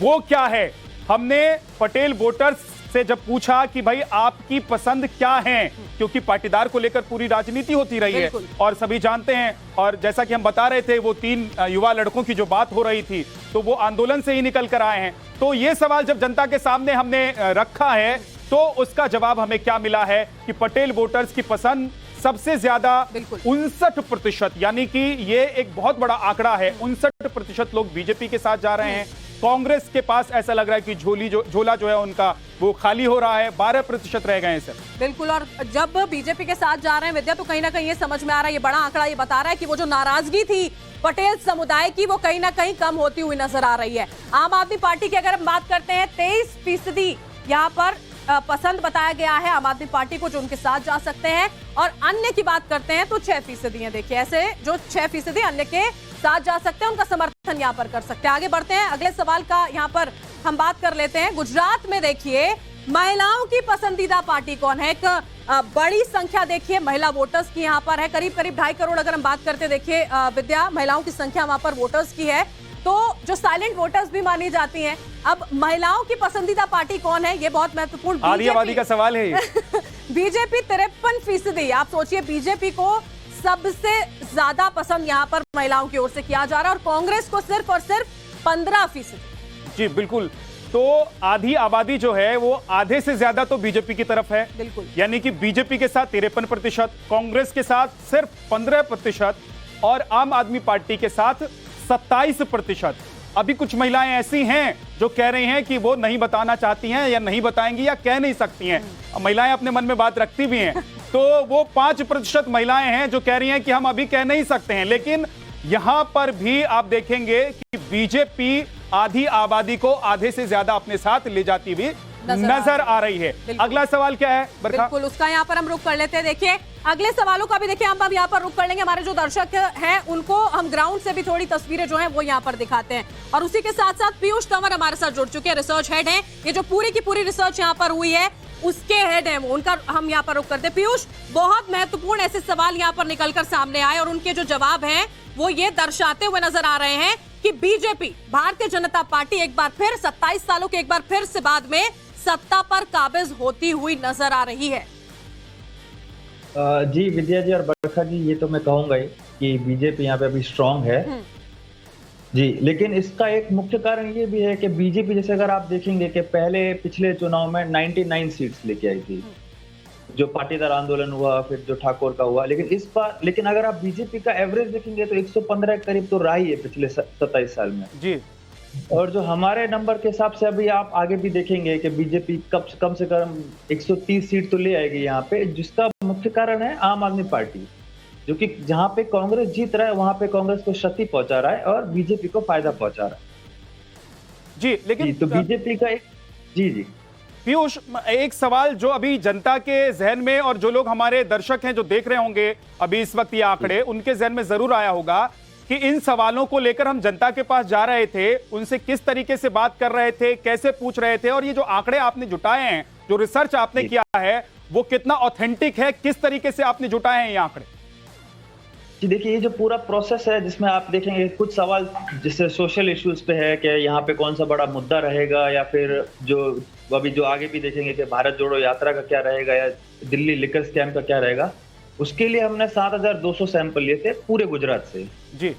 वो क्या है? हमने पटेल वोटर्स से जब पूछा कि भाई आपकी पसंद क्या है, क्योंकि पाटीदार को लेकर पूरी राजनीति होती रही है और सभी जानते हैं, और जैसा कि हम बता रहे थे वो 3 युवा लड़कों की जो बात हो रही थी तो वो आंदोलन से ही निकल कर आए हैं। तो ये सवाल जब जनता के सामने हमने रखा है तो उसका जवाब हमें क्या मिला है कि पटेल वोटर्स की पसंद सबसे ज्यादा 59%, यानी कि ये एक बहुत बड़ा आंकड़ा है। 59% लोग बीजेपी के साथ जा रहे हैं। कांग्रेस के पास ऐसा लग रहा है कि झोला जो है उनका वो खाली हो रहा है, 12% रह गए हैं सर। बिल्कुल, और जब बीजेपी के साथ जा रहे हैं विद्या, तो कहीं ना कहीं ये समझ में आ रहा है, ये बड़ा आंकड़ा ये बता रहा है कि वो जो नाराजगी थी पटेल समुदाय की वो कहीं ना कहीं कम होती हुई नजर आ रही है। आम आदमी पार्टी की अगर हम बात करते हैं 23% यहाँ पर पसंद बताया गया है आम आदमी पार्टी को, जो उनके साथ जा सकते हैं, और अन्य की बात करते हैं तो 6% है। देखिए ऐसे जो 6% अन्य के साथ जा सकते हैं उनका समर्थन यहाँ पर कर सकते हैं। आगे बढ़ते हैं, अगले सवाल का यहाँ पर हम बात कर लेते हैं। गुजरात में देखिए महिलाओं की पसंदीदा पार्टी कौन है? एक बड़ी संख्या देखिए महिला वोटर्स की यहाँ पर है, करीब 2.5 करोड़ अगर हम बात करते देखिए विद्या, महिलाओं की संख्या वहां पर वोटर्स की है, तो जो साइलेंट वोटर्स भी मानी जाती हैं। अब महिलाओं की पसंदीदा पार्टी कौन है, ये बहुत महत्वपूर्ण आधी आबादी का सवाल है ये। बीजेपी 53%। आप सोचिए बीजेपी को सबसे ज्यादा पसंद यहाँ पर महिलाओं की ओर से किया जा रहा है, और कांग्रेस को सिर्फ और सिर्फ 15%। जी बिल्कुल, तो आधी आबादी जो है वो आधे से ज्यादा तो बीजेपी की तरफ है। बिल्कुल, यानी कि बीजेपी के साथ 53%, कांग्रेस के साथ सिर्फ 15% और आम आदमी पार्टी के साथ 27%। अभी कुछ महिलाएं ऐसी हैं जो कह रही हैं कि वो नहीं बताना चाहती हैं या नहीं बताएंगी या कह नहीं सकती हैं। महिलाएं अपने मन में बात रखती भी हैं, तो वो 5% महिलाएं हैं जो कह रही हैं कि हम अभी कह नहीं सकते हैं। लेकिन यहां पर भी आप देखेंगे कि बीजेपी आधी आबादी को आधे से ज्यादा अपने साथ ले जाती हुई नजर आ रही है। अगला सवाल क्या है बरखा? बिल्कुल, उसका यहाँ पर हम रुख कर लेते हैं। देखिए अगले सवालों का भी देखिए हम अब यहाँ पर रुख कर लेंगे। हमारे जो दर्शक हैं उनको हम ग्राउंड से भी थोड़ी तस्वीरें जो हैं वो यहाँ पर दिखाते हैं, और उसी के साथ साथ पीयूष तंवर हमारे साथ जुड़ चुके हैं, रिसर्च हेड हैं। ये जो पूरी की पूरी रिसर्च यहाँ पर हुई है उसके हेड हैं, उनका हम यहाँ पर रुख करते हैं। पीयूष, बहुत महत्वपूर्ण ऐसे सवाल यहाँ पर निकलकर सामने आए और उनके जो जवाब हैं वो ये दर्शाते हुए नजर आ रहे हैं कि बीजेपी, भारतीय जनता पार्टी एक बार फिर 27 सालों के एक बार फिर से बाद में सत्ता पर काबिज होती हुई नजर आ रही है। जी विद्या जी और बरखा जी, ये तो मैं कहूंगा ही कि बीजेपी यहाँ पे अभी स्ट्रांग है जी, लेकिन इसका एक मुख्य कारण ये भी है कि बीजेपी, जैसे अगर आप देखेंगे कि पहले पिछले चुनाव में 99 सीट्स लेके आई थी, जो पाटीदार आंदोलन हुआ, फिर जो ठाकुर का हुआ, लेकिन इस बार, लेकिन अगर आप बीजेपी का एवरेज देखेंगे तो 115 के करीब तो रहा ही है पिछले 27 साल में जी। और जो हमारे नंबर के हिसाब से अभी आप आगे भी देखेंगे कि बीजेपी कम से कम 130 सीट तो ले आएगी यहाँ पे, जिसका मुख्य कारण है आम आदमी पार्टी, जो कि जहाँ पे कांग्रेस जीत रहा है वहां पे कांग्रेस को क्षति पहुंचा रहा है और बीजेपी को फायदा पहुंचा रहा है जी। लेकिन तो बीजेपी का एक जी पीयूष, एक सवाल जो अभी जनता के जहन में और जो लोग हमारे दर्शक हैं जो देख रहे होंगे अभी इस वक्त ये आंकड़े, उनके जहन में जरूर आया होगा कि इन सवालों को लेकर हम जनता के पास जा रहे थे, उनसे किस तरीके से बात कर रहे थे, कैसे पूछ रहे थे, और ये जो आंकड़े आपने जुटाए हैं, जो रिसर्च आपने किया है, वो कितना ऑथेंटिक है, किस तरीके से आपने जुटाए हैं ये आंकड़े? जी देखिए, ये जो पूरा प्रोसेस है जिसमें आप देखेंगे कुछ सवाल जैसे सोशल इश्यूज पे है कि यहाँ पे कौन सा बड़ा मुद्दा रहेगा, या फिर जो अभी जो आगे भी देखेंगे कि भारत जोड़ो यात्रा का क्या रहेगा या दिल्ली लिकर स्कैम का क्या रहेगा, उसके लिए हमने 7200 सैंपल लिए थे पूरे गुजरात से जी।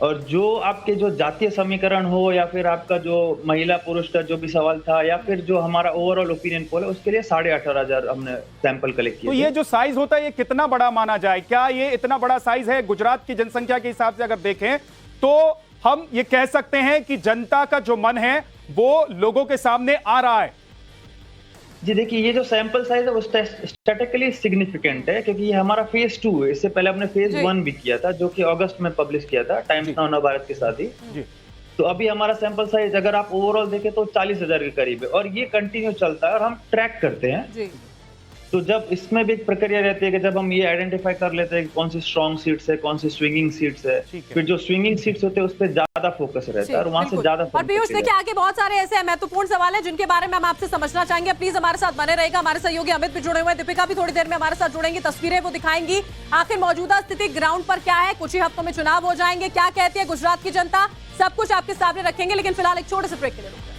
और जो आपके जो जातीय समीकरण हो या फिर आपका जो महिला पुरुष का जो भी सवाल था या फिर जो हमारा ओवरऑल ओपिनियन पोल है, उसके लिए 18,500 हमने सैंपल कलेक्ट किए। तो ये जो साइज होता है ये कितना बड़ा माना जाए? क्या ये इतना बड़ा साइज है? गुजरात की जनसंख्या के हिसाब से अगर देखें तो हम ये कह सकते हैं कि जनता का जो मन है वो लोगों के सामने आ रहा है। जी देखिए, ये जो सैंपल साइज है वो स्टैटिस्टिकली सिग्निफिकेंट है, क्योंकि ये हमारा फेज 2 है। इससे पहले हमने फेज 1 भी किया था, जो कि अगस्त में पब्लिश किया था टाइम्स नाउ नवभारत के साथ ही। तो अभी हमारा सैंपल साइज अगर आप ओवरऑल देखें तो 40,000 के करीब है, और ये कंटिन्यू चलता है और हम ट्रैक करते हैं जी। तो जब इसमें भी एक प्रक्रिया रहती है कि जब हम ये आइडेंटिफाई कर लेते हैं कि कौन सी स्ट्रॉन्ग सीट्स है, कौन सी स्विंगिंग सीट्स है, फिर जो स्विंगिंग सीट्स होते हैं उस पर ज्यादा फोकस रहता है और वहां से ज्यादा। और पीयूष देखिए, आगे बहुत सारे ऐसे महत्वपूर्ण सवाल हैं जिनके बारे में हम आपसे समझना चाहेंगे। प्लीज हमारे साथ बने रहेगा। हमारे सहयोगी अमित भी जुड़े हुए हैं, दीपिका भी थोड़ी देर में हमारे साथ जुड़ेंगी, तस्वीरें वो दिखाएंगी। आखिर मौजूदा स्थिति ग्राउंड पर क्या है, कुछ ही हफ्तों में चुनाव हो जाएंगे, क्या कहती है गुजरात की जनता, सब कुछ आपके सामने रखेंगे। लेकिन फिलहाल एक छोटे से ब्रेक के लिए रुकते हैं।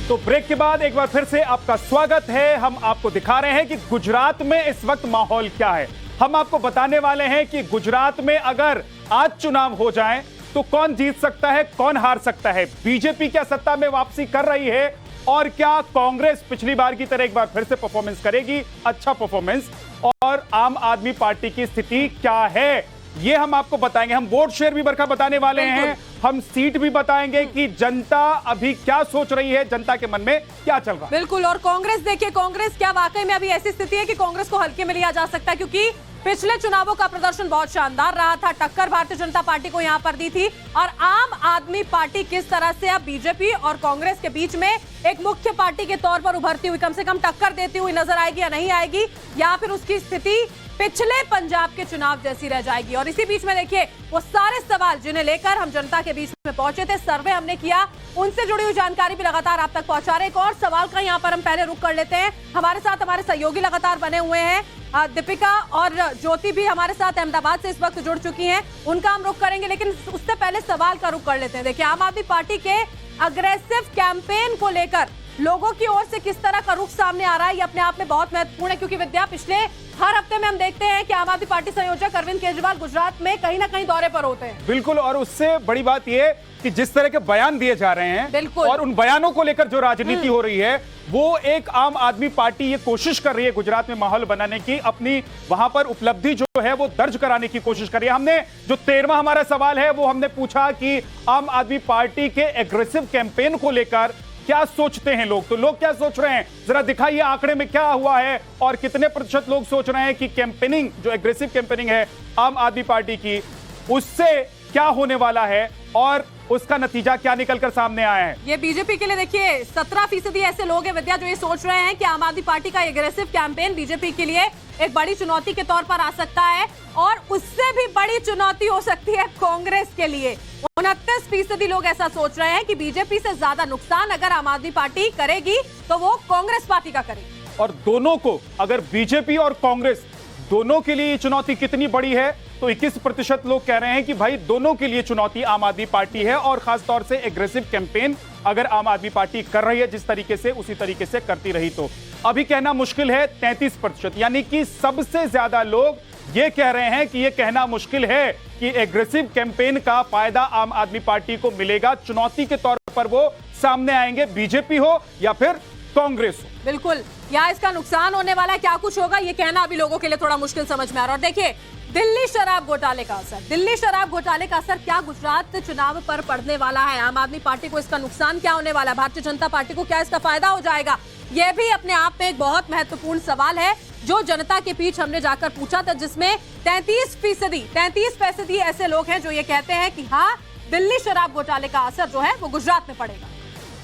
तो ब्रेक के बाद एक बार फिर से आपका स्वागत है। हम आपको दिखा रहे हैं कि गुजरात में इस वक्त माहौल क्या है। हम आपको बताने वाले हैं कि गुजरात में अगर आज चुनाव हो जाए तो कौन जीत सकता है, कौन हार सकता है। बीजेपी क्या सत्ता में वापसी कर रही है और क्या कांग्रेस पिछली बार की तरह एक बार फिर से परफॉर्मेंस करेगी, अच्छा परफॉर्मेंस, और आम आदमी पार्टी की स्थिति क्या है, ये हम आपको बताएंगे। हम वोट शेयर भी बरखा बताने वाले हैं, हम सीट भी बताएंगे कि जनता अभी क्या सोच रही है, जनता के मन में क्या चल रहा है। बिल्कुल। और कांग्रेस देखिए, कांग्रेस क्या वाकई में अभी ऐसी स्थिति है कि कांग्रेस को हल्के में लिया जा सकता है, क्योंकि पिछले चुनावों का प्रदर्शन बहुत शानदार रहा था। टक्कर भारतीय जनता पार्टी को यहां पर दी थी और आम आदमी पार्टी किस तरह से अब बीजेपी और कांग्रेस के बीच में एक मुख्य पार्टी के तौर पर उभरती हुई, कम से कम टक्कर देती हुई नजर आएगी या नहीं आएगी, या फिर उसकी स्थिति पिछले पंजाब के चुनाव जैसी रह जाएगी। और इसी बीच में देखिए वो सारे सवाल जिन्हें लेकर हम जनता के बीच में पहुंचे थे, सर्वे हमने किया, उनसे जुड़ी हुई जानकारी भी लगातार आप तक पहुंचा रहे। एक और सवाल का यहाँ पर हम पहले रुख कर लेते हैं। हमारे साथ हमारे सहयोगी लगातार बने हुए हैं, दीपिका और ज्योति भी हमारे साथ अहमदाबाद से इस वक्त जुड़ चुकी हैं, उनका हम रुख करेंगे, लेकिन उससे पहले सवाल का रुख कर लेते हैं। देखिए, आम आदमी पार्टी के अग्रेसिव कैंपेन को लेकर लोगों की ओर से किस तरह का रुख सामने आ रहा है, ये अपने आप में बहुत महत्वपूर्ण है, क्योंकि विद्या पिछले हर हफ्ते में हम देखते हैं कि आम आदमी पार्टी संयोजक अरविंद केजरीवाल गुजरात में कहीं ना कहीं दौरे पर होते हैं। बिल्कुल, और उससे बड़ी बात यह कि जिस तरह के बयान दिए जा रहे हैं, बिल्कुल, और उन बयानों को लेकर जो राजनीति हो रही है, वो एक आम आदमी पार्टी ये कोशिश कर रही है गुजरात में माहौल बनाने की, अपनी वहां पर उपलब्धि जो है वो दर्ज कराने की कोशिश कर रही है। हमने जो 13वां हमारा सवाल है वो हमने पूछा कि आम आदमी पार्टी के एग्रेसिव कैंपेन को लेकर क्या सोचते हैं लोग। तो लोग क्या सोच रहे हैं, जरा दिखाइए आंकड़े में क्या हुआ है और कितने प्रतिशत लोग सोच रहे हैं कि कैंपेनिंग, जो एग्रेसिव कैंपेनिंग है आम आदमी पार्टी की, उससे क्या होने वाला है और उसका नतीजा क्या निकलकर सामने आया है। ये बीजेपी के लिए देखिए 17% ऐसे लोग हैं विद्या जो ये सोच रहे हैं कि आम आदमी पार्टी का एग्रेसिव कैंपेन बीजेपी के लिए एक बड़ी चुनौती के तौर पर आ सकता है, और उससे भी बड़ी चुनौती हो सकती है कांग्रेस के लिए। 29% लोग ऐसा सोच रहे हैं कि बीजेपी से ज्यादा नुकसान अगर आम आदमी पार्टी करेगी तो वो कांग्रेस पार्टी का करेगी। और दोनों को, अगर बीजेपी और कांग्रेस दोनों के लिए चुनौती कितनी बड़ी है, तो 21% लोग कह रहे हैं कि भाई दोनों के लिए चुनौती आम आदमी पार्टी है, और खासतौर से एग्रेसिव कैंपेन अगर आम आदमी पार्टी कर रही है जिस तरीके से, उसी तरीके से करती रही तो। अभी कहना मुश्किल है 33%, यानी कि सबसे ज्यादा लोग ये कह रहे हैं कि ये कहना मुश्किल है कि एग्रेसिव कैंपेन का फायदा आम आदमी पार्टी को मिलेगा। चुनौती के तौर पर वो सामने आएंगे, बीजेपी हो या फिर कांग्रेस हो। बिल्कुल, या इसका नुकसान होने वाला है, क्या कुछ होगा, ये कहना अभी लोगों के लिए थोड़ा मुश्किल समझ में आ रहा है। और देखिए, दिल्ली शराब घोटाले का असर, दिल्ली शराब घोटाले का असर क्या गुजरात चुनाव पर पड़ने वाला है, आम आदमी पार्टी को इसका नुकसान क्या होने वाला है, भारतीय जनता पार्टी को क्या इसका फायदा हो जाएगा, यह भी अपने आप में एक बहुत महत्वपूर्ण सवाल है जो जनता के बीच हमने जाकर पूछा था, जिसमें 33% ऐसे लोग हैं जो ये कहते हैं कि हाँ, दिल्ली शराब घोटाले का असर जो है वो गुजरात में पड़ेगा।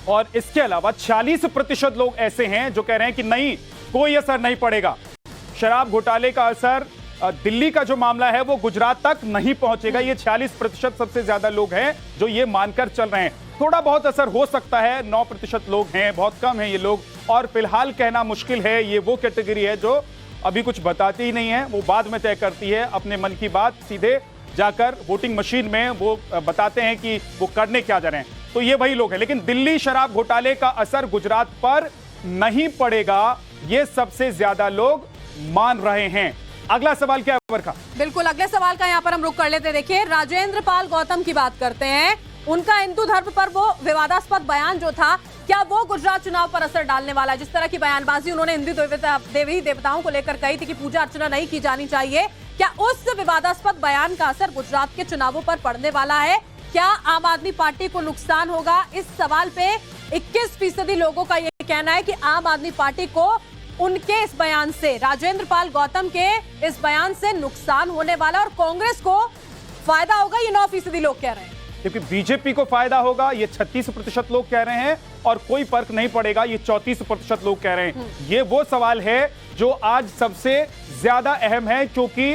और इसके अलावा 40% लोग ऐसे हैं जो कह रहे हैं कि नहीं, कोई असर नहीं पड़ेगा, शराब घोटाले का असर, दिल्ली का जो मामला है वो गुजरात तक नहीं पहुंचेगा। ये 40% सबसे ज्यादा लोग हैं जो ये मानकर चल रहे हैं। थोड़ा बहुत असर हो सकता है, 9% लोग हैं, बहुत कम है ये लोग, और फिलहाल कहना मुश्किल है। ये वो कैटेगरी है जो अभी कुछ बताती ही नहीं है, वो बाद में तय करती है अपने मन की बात, सीधे जाकर वोटिंग मशीन में वो बताते हैं कि वो करने क्या जा रहे हैं। तो ये वही लोग हैं, लेकिन दिल्ली शराब घोटाले का असर गुजरात पर नहीं पड़ेगा, ये सबसे ज्यादा लोग मान रहे हैं। अगला सवाल क्या है वर्षा? बिल्कुल, अगले सवाल का यहाँ पर हम रुख कर लेते हैं। देखिए, राजेंद्र पाल गौतम की बात करते हैं। उनका हिंदू धर्म पर वो विवादास्पद बयान जो था, क्या वो गुजरात चुनाव पर असर डालने वाला है? जिस तरह की बयानबाजी उन्होंने हिंदू देवी देवताओं को लेकर कही थी कि पूजा अर्चना नहीं की जानी चाहिए, क्या उस विवादास्पद बयान का असर गुजरात के चुनावों पर पड़ने वाला है? क्या आम आदमी पार्टी को नुकसान होगा? इस सवाल पे 21% लोगों का यह कहना है कि आम आदमी पार्टी को उनके इस बयान से, राजेंद्र पाल गौतम के इस बयान से नुकसान होने वाला, और कांग्रेस को फायदा होगा, ये 9% लोग कह रहे हैं। क्योंकि बीजेपी को फायदा होगा, ये 36% लोग कह रहे हैं, और कोई फर्क नहीं पड़ेगा, ये 34% लोग कह रहे हैं। ये वो सवाल है जो आज सबसे ज्यादा अहम है, क्योंकि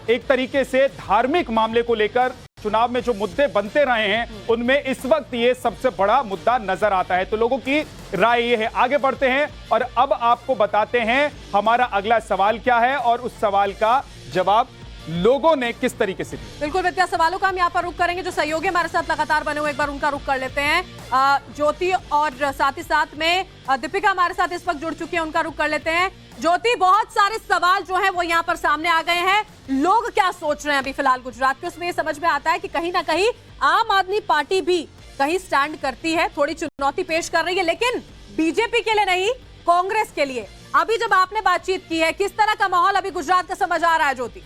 एक तरीके से धार्मिक मामले को लेकर चुनाव में जो मुद्दे बनते रहे हैं उनमें इस वक्त ये सबसे बड़ा मुद्दा नजर आता है। तो लोगों की राय ये है। आगे बढ़ते हैं और अब आपको बताते हैं हमारा अगला सवाल क्या है और उस सवाल का जवाब लोगों ने किस तरीके से दी। बिल्कुल विद्या, सवालों का हम यहाँ पर रुख करेंगे। जो सहयोगी हमारे साथ लगातार बने हुए, एक बार उनका रुख कर लेते हैं। ज्योति और साथ ही साथ में दीपिका हमारे साथ इस वक्त जुड़ चुकी है, उनका रुख कर लेते हैं। ज्योति, बहुत सारे सवाल जो है वो यहाँ पर सामने आ गए हैं। लोग क्या सोच रहे हैं अभी फिलहाल गुजरात के, उसमें ये समझ में आता है कि कहीं ना कहीं आम आदमी पार्टी भी कहीं स्टैंड करती है, थोड़ी चुनौती पेश कर रही है, लेकिन बीजेपी के लिए नहीं, कांग्रेस के लिए। अभी जब आपने बातचीत की है, किस तरह का माहौल अभी गुजरात का समझ आ रहा है ज्योति?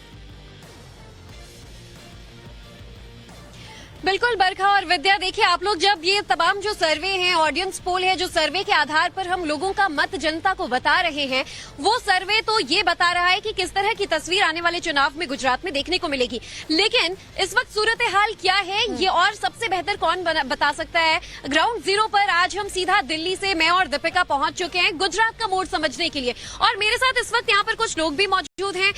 बिल्कुल बरखा और विद्या, देखिए आप लोग जब ये तमाम जो सर्वे हैं, ऑडियंस पोल है, जो सर्वे के आधार पर हम लोगों का मत जनता को बता रहे हैं, वो सर्वे तो ये बता रहा है कि किस तरह की तस्वीर आने वाले चुनाव में गुजरात में देखने को मिलेगी। लेकिन इस वक्त सूरत हाल क्या है ये और सबसे बेहतर कौन बता सकता है। ग्राउंड जीरो पर आज हम सीधा दिल्ली से मैं और दीपिका पहुंच चुके हैं गुजरात का मोड समझने के लिए, और मेरे साथ इस वक्त यहाँ पर कुछ लोग भी मौजूद हैं,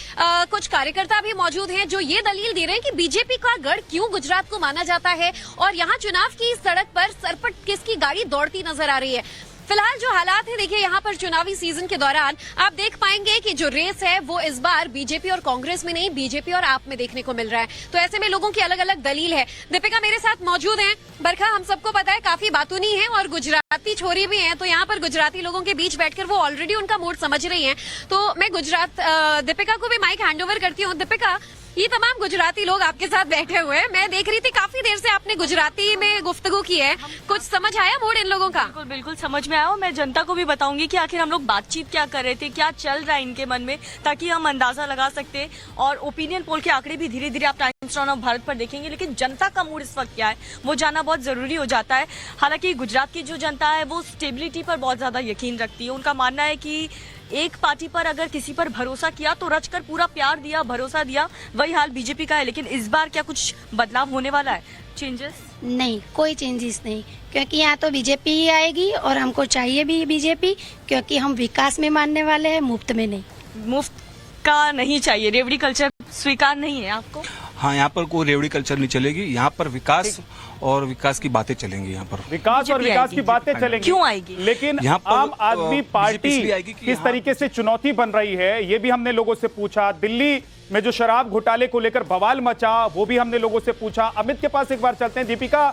कुछ कार्यकर्ता भी मौजूद हैं जो ये दलील दे रहे हैं कि बीजेपी का गढ़ क्यों गुजरात को माना जाता है और यहाँ चुनाव की सड़क पर सरपट किसकी गाड़ी दौड़ती नजर आ रही है। फिलहाल जो हालात है, देखिए यहाँ पर चुनावी सीजन के दौरान आप देख पाएंगे कि जो रेस है वो इस बार बीजेपी और कांग्रेस में नहीं, बीजेपी और आप में देखने को मिल रहा है। तो ऐसे में लोगों की अलग अलग दलील है। दीपिका मेरे साथ मौजूद हैं। बरखा, हम सबको पता है काफी बातूनी है और गुजराती छोरी भी हैं, तो यहाँ पर गुजराती लोगों के बीच बैठकर वो ऑलरेडी उनका मूड समझ रही हैं। तो मैं दीपिका को भी माइक हैंडओवर करती हूँ। दीपिका, ये तमाम गुजराती लोग आपके साथ बैठे हुए हैं, मैं देख रही थी काफी देर से आपने गुजराती में गुफ्तगू की है, कुछ समझ आया मूड इन लोगों का? बिल्कुल बिल्कुल समझ में आया, और मैं जनता को भी बताऊंगी कि आखिर हम लोग बातचीत क्या कर रहे थे, क्या चल रहा है इनके मन में, ताकि हम अंदाजा लगा सकते हैं। और ओपिनियन पोल के आंकड़े भी धीरे धीरे आप टाइम्स ऑफ भारत पर देखेंगे, लेकिन जनता का मूड इस वक्त क्या है वो जानना बहुत जरूरी हो जाता है। हालांकि गुजरात की जो जनता है वो स्टेबिलिटी पर बहुत ज्यादा यकीन रखती है। उनका मानना है कि एक पार्टी पर अगर किसी पर भरोसा किया तो रचकर पूरा प्यार दिया, भरोसा दिया। वही हाल बीजेपी का है, लेकिन इस बार क्या कुछ बदलाव होने वाला है? चेंजेस नहीं, कोई चेंजेस नहीं, क्योंकि यहाँ तो बीजेपी ही आएगी और हमको चाहिए भी बीजेपी, क्योंकि हम विकास में मानने वाले हैं, मुफ्त में नहीं। मुफ्त का नहीं चाहिए, रेवड़ी कल्चर स्वीकार नहीं है आपको? हाँ, यहाँ पर कोई रेवड़ी कल्चर नहीं चलेगी, यहाँ पर विकास और विकास की बातें चलेंगी। यहाँ पर विकास और विकास की बातें चलेंगी। क्यों आएगी? लेकिन आम आदमी पार्टी किस तरीके से चुनौती बन रही है, ये भी हमने लोगों से पूछा। दिल्ली में जो शराब घोटाले को लेकर बवाल मचा, वो भी हमने लोगों से पूछा। अमित के पास एक बार चलते हैं। दीपिका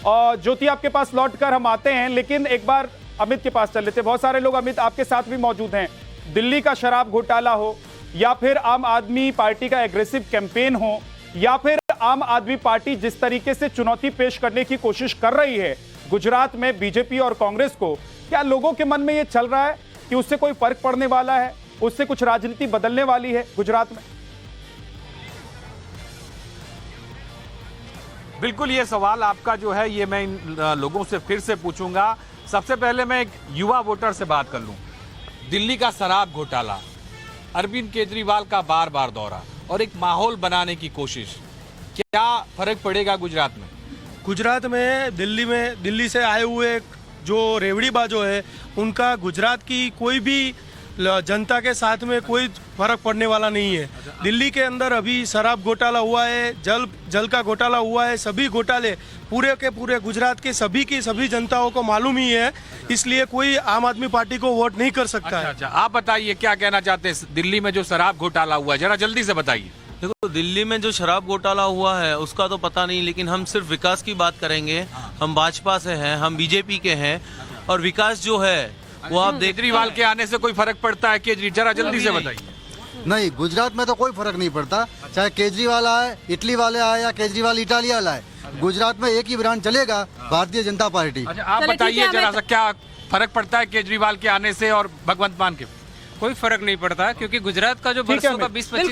और ज्योति आपके पास लौट कर हम आते हैं, लेकिन एक बार अमित के पास चल लेते हैं। बहुत सारे लोग अमित आपके साथ भी मौजूद हैं। दिल्ली का शराब घोटाला हो या फिर आम आदमी पार्टी का एग्रेसिव कैंपेन हो या फिर आम आदमी पार्टी जिस तरीके से चुनौती पेश करने की कोशिश कर रही है गुजरात में बीजेपी और कांग्रेस को, क्या लोगों के मन में यह चल रहा है कि उससे कोई फर्क पड़ने वाला है, उससे कुछ राजनीति बदलने वाली है गुजरात में? बिल्कुल, ये सवाल आपका जो है ये मैं इन लोगों से फिर से पूछूंगा। सबसे पहले मैं एक युवा वोटर से बात कर लूं। दिल्ली का शराब घोटाला, अरविंद केजरीवाल का बार बार दौरा और एक माहौल बनाने की कोशिश, क्या फर्क पड़ेगा गुजरात में? गुजरात में दिल्ली से आए हुए जो रेवड़ीबाजों है उनका गुजरात की कोई भी जनता के साथ में कोई फर्क पड़ने वाला नहीं है। दिल्ली के अंदर अभी शराब घोटाला हुआ है, जल का घोटाला हुआ है, सभी घोटाले पूरे के पूरे गुजरात के सभी जनताओं को मालूम ही है, इसलिए कोई आम आदमी पार्टी को वोट नहीं कर सकता है। अच्छा, आप बताइए क्या कहना चाहते हैं दिल्ली में जो शराब घोटाला हुआ है, जरा जल्दी से बताइए। देखो, दिल्ली में जो शराब घोटाला हुआ है उसका तो पता नहीं, लेकिन हम सिर्फ विकास की बात करेंगे। हम भाजपा से हैं, हम बीजेपी के हैं, और विकास जो है वो आप केजरीवाल के आने से कोई फर्क पड़ता है? केजरीवाल, जरा जल्दी से बताइए। नहीं, गुजरात में तो कोई फर्क नहीं पड़ता, चाहे केजरीवाल आए, इटली वाले आए या केजरीवाल इटालिया आए, गुजरात में एक ही ब्रांड चलेगा, भारतीय जनता पार्टी। अच्छा, आप बताइए जरा सा, क्या फर्क पड़ता है केजरीवाल के आने से और भगवंत मान के? कोई फर्क नहीं पड़ता, क्योंकि गुजरात का जो बरसों का 20-25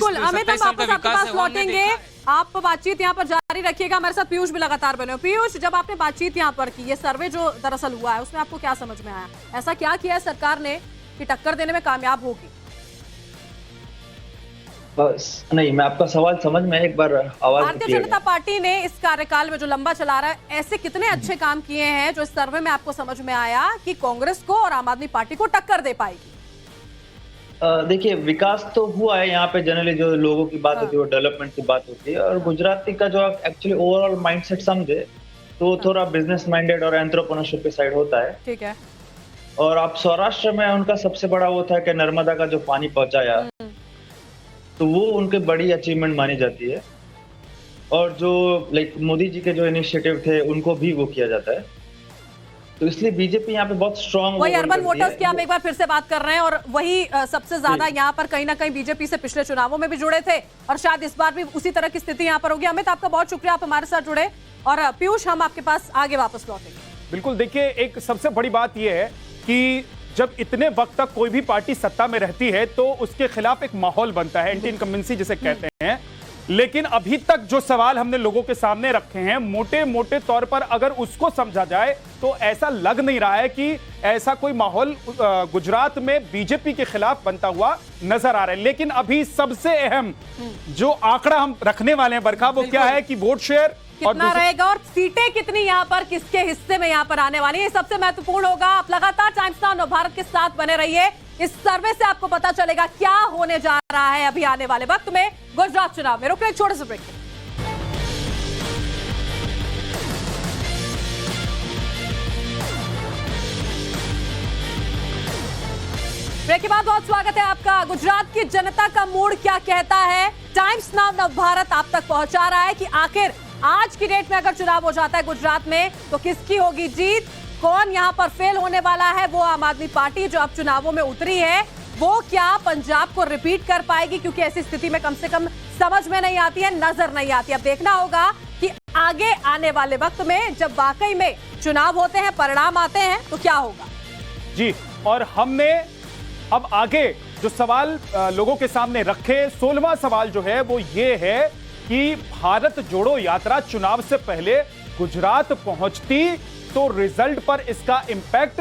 साल का विकास है, लौटेंगे। आप बातचीत यहाँ पर जारी रखिएगा। हमारे साथ पीयूष भी लगातार बने हो। पीयूष, जब आपने बातचीत यहाँ पर की, ये सर्वे जो दरअसल हुआ है उसमें आपको क्या समझ में आया? ऐसा क्या किया है सरकार ने कि टक्कर देने में कामयाब होगी? नहीं, मैं आपका सवाल समझ में एक बार आवाज। भारतीय जनता पार्टी ने इस कार्यकाल में जो लंबा चला रहा है, ऐसे कितने अच्छे काम किए हैं जो इस सर्वे में आपको समझ में आया कि कांग्रेस को और आम आदमी पार्टी को टक्कर दे पाएगी? देखिए, विकास तो हुआ है यहाँ पे। जनरली जो लोगों की बात होती है वो डेवलपमेंट की बात होती है, और गुजराती का जो आप एक्चुअली ओवरऑल माइंडसेट समझे तो थोड़ा बिजनेस माइंडेड और एंटरप्रेन्योरशिप के साइड होता है। ठीक है। और आप सौराष्ट्र में उनका सबसे बड़ा वो था कि नर्मदा का जो पानी पहुंचाया, तो वो उनके बड़ी अचीवमेंट मानी जाती है। और जो मोदी जी के जो इनिशिएटिव थे उनको भी वो किया जाता है, तो इसलिए बीजेपी यहाँ पे बहुत स्ट्रांग। वही अर्बन वोटर्स की हम एक बार फिर से बात कर रहे हैं, और वही सबसे ज्यादा यहाँ पर कहीं ना कहीं बीजेपी से पिछले चुनावों में भी जुड़े थे, और शायद इस बार भी उसी तरह की स्थिति यहाँ पर होगी। अमित, आपका बहुत शुक्रिया, आप हमारे साथ जुड़े, और पीयूष हम आपके पास आगे वापस लौटेंगे। बिल्कुल, देखिए एक सबसे बड़ी बात यह है कि जब इतने वक्त तक कोई भी पार्टी सत्ता में रहती है तो उसके खिलाफ एक माहौल बनता है, एंटी इनकम्बेंसी जिसे कहते हैं। लेकिन अभी तक जो सवाल हमने लोगों के सामने रखे हैं, मोटे मोटे तौर पर अगर उसको समझा जाए तो ऐसा लग नहीं रहा है कि ऐसा कोई माहौल गुजरात में बीजेपी के खिलाफ बनता हुआ नजर आ रहा है। लेकिन अभी सबसे अहम जो आंकड़ा हम रखने वाले हैं बरखा, वो क्या है कि वोट शेयर कितना रहेगा और सीटें कितनी यहाँ पर किसके हिस्से में यहाँ पर आने वाली है, ये सबसे महत्वपूर्ण होगा। आप लगातार टाइम्स नाउ नवभारत के साथ बने रहिए, इस सर्वे से आपको पता चलेगा क्या होने जा रहा है अभी आने वाले वक्त में गुजरात चुनाव में। रुक एक छोटे से ब्रेक। ब्रेक के बाद बहुत स्वागत है आपका। गुजरात की जनता का मूड क्या कहता है, टाइम्स नाउ नवभारत आप तक पहुंचा रहा है कि आखिर आज की डेट में अगर चुनाव हो जाता है गुजरात में तो किसकी होगी जीत, कौन यहां पर फेल होने वाला है। वो आम आदमी पार्टी जो अब चुनावों में उतरी है, वो क्या पंजाब को रिपीट कर पाएगी, क्योंकि ऐसी स्थिति में कम से कम समझ में नहीं आती है, नजर नहीं आती। अब देखना होगा कि आगे आने वाले वक्त में जब वाकई में चुनाव होते हैं, परिणाम आते हैं, तो क्या होगा। जी, और हमने अब आगे जो सवाल लोगों के सामने रखे, 16वां सवाल जो है वो ये है कि भारत जोड़ो यात्रा चुनाव से पहले गुजरात पहुंचती तो रिजल्ट पर इसका इंपैक्ट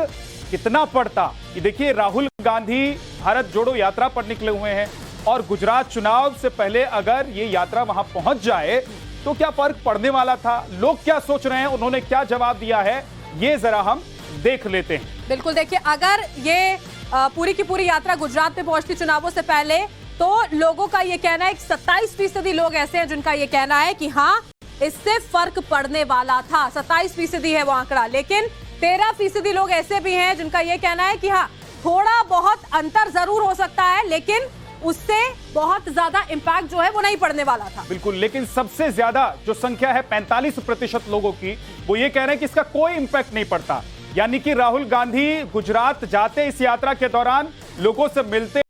कितना पड़ता। ये देखिए, राहुल गांधी भारत जोड़ो यात्रा पर निकले हुए हैं, और गुजरात चुनाव से पहले अगर ये यात्रा वहां पहुंच जाए तो क्या फर्क पड़ने वाला था, लोग क्या सोच रहे हैं, उन्होंने क्या जवाब दिया है, ये जरा हम देख लेते हैं। बिल्कुल, देखिए अगर ये पूरी की पूरी यात्रा गुजरात में पहुंचती चुनावों से पहले, तो लोगों का ये कहना है, 27% लोग ऐसे हैं जिनका ये कहना है कि हाँ इससे फर्क पड़ने वाला था। 27% है वो आंकड़ा। लेकिन 13% लोग ऐसे भी हैं जिनका ये कहना है कि हाँ थोड़ा बहुत अंतर जरूर हो सकता है, लेकिन उससे बहुत ज्यादा इंपैक्ट जो है वो नहीं पड़ने वाला था। बिल्कुल, लेकिन सबसे ज्यादा जो संख्या है 45% लोगों की, वो ये कह रहे हैं कि इसका कोई इंपैक्ट नहीं पड़ता। यानी कि राहुल गांधी गुजरात जाते, इस यात्रा के दौरान लोगों से मिलते,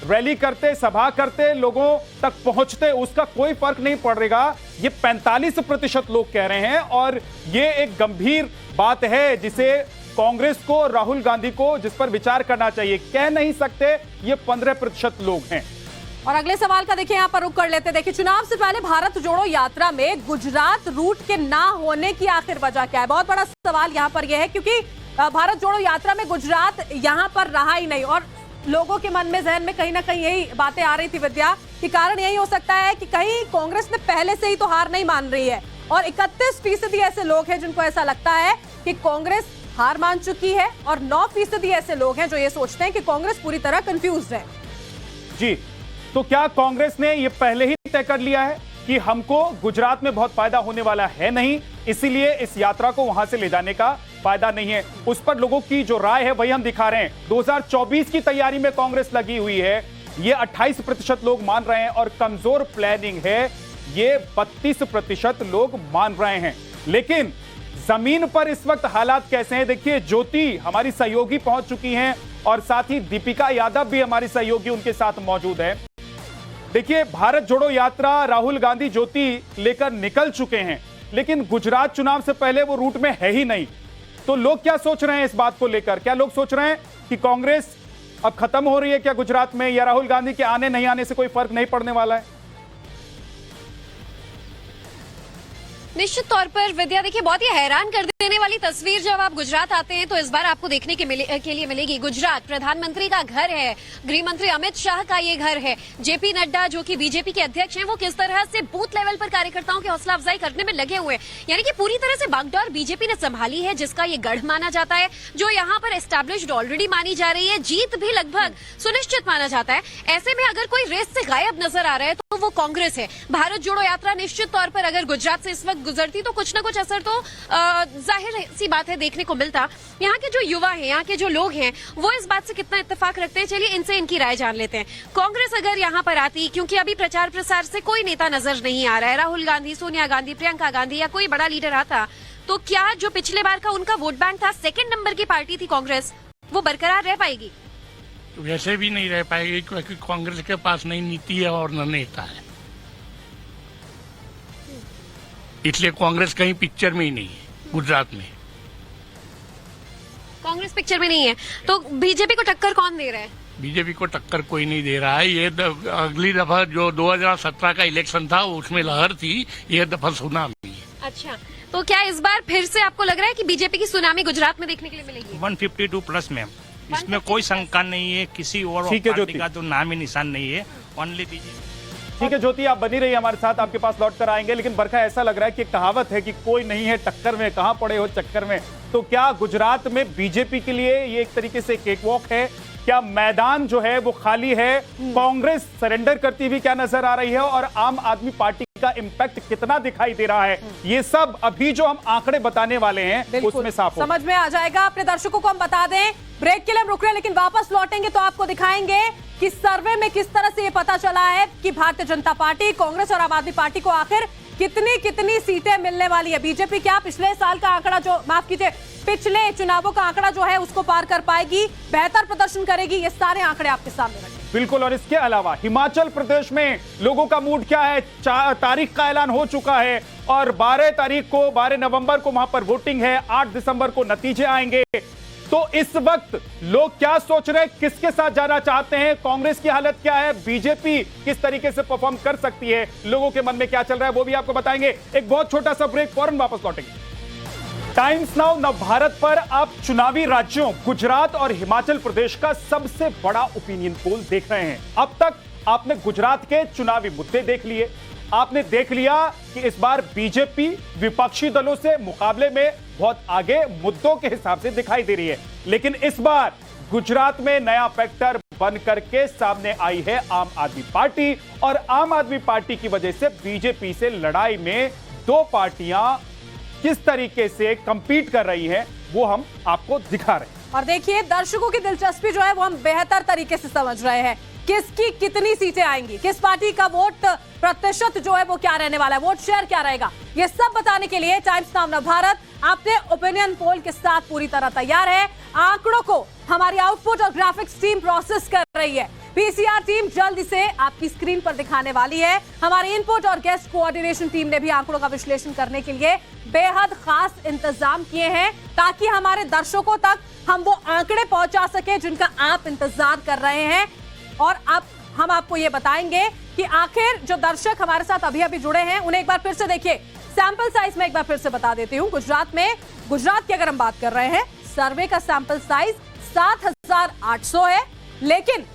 रैली करते, सभा करते, लोगों तक पहुंचते, उसका कोई फर्क नहीं पड़ेगा, ये 45% लोग कह रहे हैं। और ये एक गंभीर बात है जिसे कांग्रेस को, राहुल गांधी को, जिस पर विचार करना चाहिए। कह नहीं सकते ये 15% लोग हैं। और अगले सवाल का देखिए यहाँ पर रुक कर लेते। देखिए, चुनाव से पहले भारत जोड़ो यात्रा में गुजरात रूट के ना होने की आखिर वजह क्या है। बहुत बड़ा सवाल यहाँ पर यह है, क्योंकि भारत जोड़ो यात्रा में गुजरात यहाँ पर रहा ही नहीं, और लोगों के मन में, जहन में कहीं ना कहीं यही बातें आ रही थी विद्या, कि कारण यही हो सकता है कि कहीं कांग्रेस ने पहले से ही तो हार नहीं मान रही है, और 31% ऐसे लोग हैं जिनको ऐसा लगता है कि कांग्रेस हार मान चुकी है, और 9% ऐसे लोग हैं जो ये सोचते हैं कि कांग्रेस पूरी तरह कंफ्यूज है। जी, तो क्या कांग्रेस ने ये पहले ही तय कर लिया है कि हमको गुजरात में बहुत फायदा होने वाला है नहीं, इसीलिए इस यात्रा को वहां से ले जाने का फायदा नहीं है? उस पर लोगों की जो राय है वही हम दिखा रहे हैं। 2024 की तैयारी में कांग्रेस लगी हुई है, ये 28% लोग मान रहे हैं, और कमजोर प्लानिंग है, ये 32% लोग मान रहे हैं। लेकिन जमीन पर इस वक्त हालात कैसे हैं? देखिए, ज्योति हमारी सहयोगी पहुंच चुकी हैं, और साथ ही दीपिका यादव भी हमारी सहयोगी उनके साथ मौजूद है। देखिए, भारत जोड़ो यात्रा राहुल गांधी ज्योति लेकर निकल चुके हैं, लेकिन गुजरात चुनाव से पहले वो रूट में है ही नहीं। तो लोग क्या सोच रहे हैं इस बात को लेकर? क्या लोग सोच रहे हैं कि कांग्रेस अब खत्म हो रही है क्या गुजरात में, या राहुल गांधी के आने नहीं आने से कोई फर्क नहीं पड़ने वाला है? निश्चित तौर पर विद्या, देखिए बहुत ही हैरान कर देने वाली तस्वीर जब आप गुजरात आते हैं तो इस बार आपको देखने के लिए मिलेगी। गुजरात प्रधानमंत्री का घर है, गृह मंत्री अमित शाह का ये घर है। जेपी नड्डा जो कि बीजेपी के अध्यक्ष हैं, वो किस तरह से बूथ लेवल पर कार्यकर्ताओं की हौसला अफजाई करने में लगे हुए हैं। यानी कि पूरी तरह से बागडोर बीजेपी ने संभाली है, जिसका ये गढ़ माना जाता है, जो यहाँ पर एस्टैब्लिश्ड ऑलरेडी मानी जा रही है, जीत भी लगभग सुनिश्चित माना जाता है। ऐसे में अगर कोई रेस से गायब नजर आ रहा है तो वो कांग्रेस है। भारत जोड़ो यात्रा निश्चित तौर पर अगर गुजरात से इस वक्त गुजरती तो कुछ ना कुछ असर तो जाहिर सी बात है देखने को मिलता। यहाँ के जो युवा हैं, यहाँ के जो लोग हैं, वो इस बात से कितना इत्तेफाक रखते हैं, चलिए इनसे इनकी राय जान लेते हैं। कांग्रेस अगर यहाँ पर आती, क्योंकि अभी प्रचार प्रसार से कोई नेता नजर नहीं आ रहा है, राहुल गांधी, सोनिया गांधी, प्रियंका गांधी या कोई बड़ा लीडर आता, तो क्या जो पिछले बार का उनका वोट बैंक था, सेकंड नंबर की पार्टी थी कांग्रेस, वो बरकरार रह पाएगी? वैसे भी नहीं रह पाएगी, क्योंकि कांग्रेस के पास नई नीति है और न नेता है, इसलिए कांग्रेस कहीं पिक्चर में ही नहीं है। गुजरात में कांग्रेस पिक्चर में नहीं है, तो बीजेपी को टक्कर कौन दे रहा है? बीजेपी को टक्कर कोई नहीं दे रहा है। ये अगली दफा जो 2017 का इलेक्शन था उसमें लहर थी, ये दफा सुनामी है। अच्छा, तो क्या इस बार फिर से आपको लग रहा है कि बीजेपी की सुनामी गुजरात में देखने के लिए मिलेगी? 152 प्लस में, इसमें कोई शंका नहीं है, किसी और पार्टी का तो नाम ही निशान नहीं है, ओनली बीजेपी। ठीक है ज्योति, आप बनी रही हमारे साथ, आपके पास लौट कर आएंगे। लेकिन बरखा, ऐसा लग रहा है कि एक कहावत है कि कोई नहीं है टक्कर में, कहां पड़े हो चक्कर में। तो क्या गुजरात में बीजेपी के लिए ये एक तरीके से केक वॉक है? क्या मैदान जो है वो खाली है? कांग्रेस सरेंडर करती हुई क्या नजर आ रही है? और आम आदमी पार्टी का इंपैक्ट कितना दिखाई दे रहा है? ये सब अभी जो हम आंकड़े बताने वाले हैं उसमें साफ हो समझ में आ जाएगा। अपने दर्शकों को हम बता दें, ब्रेक के लिए हम रुक रहे हैं, लेकिन वापस लौटेंगे तो आपको दिखाएंगे कि सर्वे में किस तरह से ये पता चला है कि भारतीय जनता पार्टी, कांग्रेस और आम आदमी पार्टी को आखिर कितनी सीटें मिलने वाली है। बीजेपी क्या पिछले साल का आंकड़ा, जो माफ कीजिए पिछले चुनावों का आंकड़ा जो है उसको पार कर पाएगी, बेहतर प्रदर्शन करेगी? ये सारे आंकड़े आपके सामने रखें। बिल्कुल। और इसके अलावा हिमाचल प्रदेश में लोगों का मूड क्या है? तारीख का ऐलान हो चुका है और 12 नवंबर को वहां पर वोटिंग है, 8 दिसंबर को नतीजे आएंगे। तो इस वक्त लोग क्या सोच रहे हैं, किसके साथ जाना चाहते हैं? कांग्रेस की हालत क्या है? बीजेपी किस तरीके से परफॉर्म कर सकती है? लोगों के मन में क्या चल रहा है वो भी आपको बताएंगे। एक बहुत छोटा सा ब्रेक, फौरन वापस लौटेंगे। टाइम्स नाउ नव भारत पर आप चुनावी राज्यों गुजरात और हिमाचल प्रदेश का सबसे बड़ा ओपिनियन पोल देख रहे हैं। अब तक आपने गुजरात के चुनावी मुद्दे देख लिए, आपने देख लिया कि इस बार बीजेपी विपक्षी दलों से मुकाबले में बहुत आगे मुद्दों के हिसाब से दिखाई दे रही है। लेकिन इस बार गुजरात में नया फैक्टर बन करके सामने आई है आम आदमी पार्टी, और आम आदमी पार्टी की वजह से बीजेपी से लड़ाई में दो पार्टियां किस तरीके से कंपीट कर रही हैं वो हम आपको दिखा रहे हैं। और देखिए, दर्शकों की दिलचस्पी जो है वो हम बेहतर तरीके से समझ रहे हैं। किसकी कितनी सीटें आएंगी, किस पार्टी का वोट प्रतिशत जो है वो क्या रहने वाला है, वोट शेयर क्या रहेगा, ये सब बताने के लिए टाइम्स नाउ नव भारत अपने ओपिनियन पोल के साथ पूरी तरह तैयार है। आंकड़ों को हमारी आउटपुट और ग्राफिक्स टीम प्रोसेस कर रही है। पीसीआर टीम जल्द इसे आपकी स्क्रीन पर दिखाने वाली है। हमारी इनपुट और गेस्ट कोऑर्डिनेशन टीम ने भी आंकड़ों का विश्लेषण करने के लिए बेहद खास इंतजाम किए हैं, ताकि हमारे दर्शकों तक हम वो आंकड़े पहुंचा सके जिनका आप इंतजार कर रहे हैं। और अब हम आपको ये बताएंगे कि आखिर जो दर्शक हमारे साथ अभी अभी जुड़े हैं उन्हें एक बार फिर से देखिए, सैंपल साइज में एक बार फिर से बता देती हूं। गुजरात की अगर हम बात कर रहे हैं, सर्वे का सैंपल साइज 7,800 है, लेकिन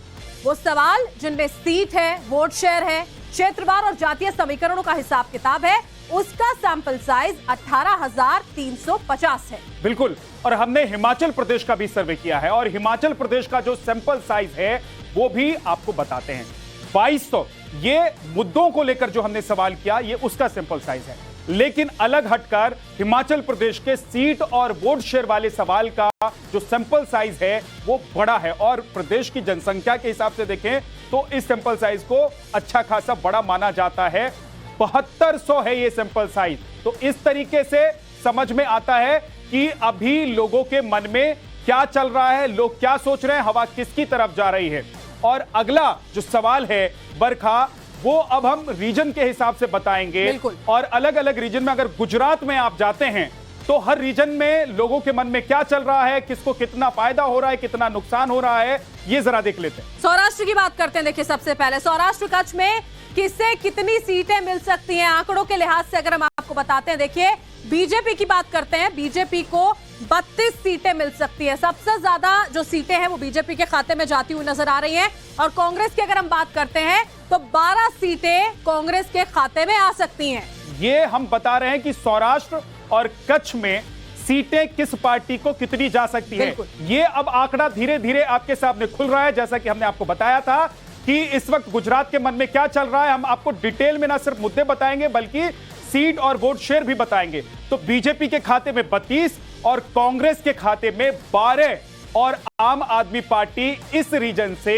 वो सवाल जिनमें सीट है, वोट शेयर है, क्षेत्रवार और जातीय समीकरणों का हिसाब किताब है, उसका सैंपल साइज 18,350 है। बिल्कुल। और हमने हिमाचल प्रदेश का भी सर्वे किया है, और हिमाचल प्रदेश का जो सैंपल साइज है वो भी आपको बताते हैं। 2200 ये मुद्दों को लेकर जो हमने सवाल किया, ये उसका सैंपल साइज है। लेकिन अलग हटकर हिमाचल प्रदेश के सीट और वोट शेयर वाले सवाल का जो सैंपल साइज है वो बड़ा है, और प्रदेश की जनसंख्या के हिसाब से देखें तो इस सैंपल साइज को अच्छा खासा बड़ा माना जाता है। 7200 है ये सैंपल साइज। तो इस तरीके से समझ में आता है कि अभी लोगों के मन में क्या चल रहा है, लोग क्या सोच रहे हैं, हवा किसकी तरफ जा रही है। और अगला जो सवाल है बरखा, वो अब हम रीजन के हिसाब से बताएंगे। और अलग अलग रीजन में अगर गुजरात में आप जाते हैं तो हर रीजन में लोगों के मन में क्या चल रहा है, किसको कितना फायदा हो रहा है, कितना नुकसान हो रहा है, ये जरा देख लेते हैं। सौराष्ट्र की बात करते हैं। देखिए, सबसे पहले सौराष्ट्र कच्छ में किससे कितनी सीटें मिल सकती हैं, आंकड़ों के लिहाज से अगर हम आपको बताते हैं। देखिए, बीजेपी की बात करते हैं, बीजेपी को 32 सीटें मिल सकती है। सबसे ज्यादा जो सीटें हैं वो बीजेपी के खाते में जाती हुई नजर आ रही हैं। और कांग्रेस की अगर हम बात करते हैं तो 12 सीटें कांग्रेस के खाते में आ सकती हैं। ये हम बता रहे हैं कि सौराष्ट्र और कच्छ में सीटें किस पार्टी को कितनी जा सकती है। ये अब आंकड़ा धीरे धीरे आपके सामने खुल रहा है। जैसा कि हमने आपको बताया था कि इस वक्त गुजरात के मन में क्या चल रहा है। हम आपको डिटेल में ना सिर्फ मुद्दे बताएंगे बल्कि सीट और वोट शेयर भी बताएंगे। तो बीजेपी के खाते में 32 और कांग्रेस के खाते में 12 और आम आदमी पार्टी इस रीजन से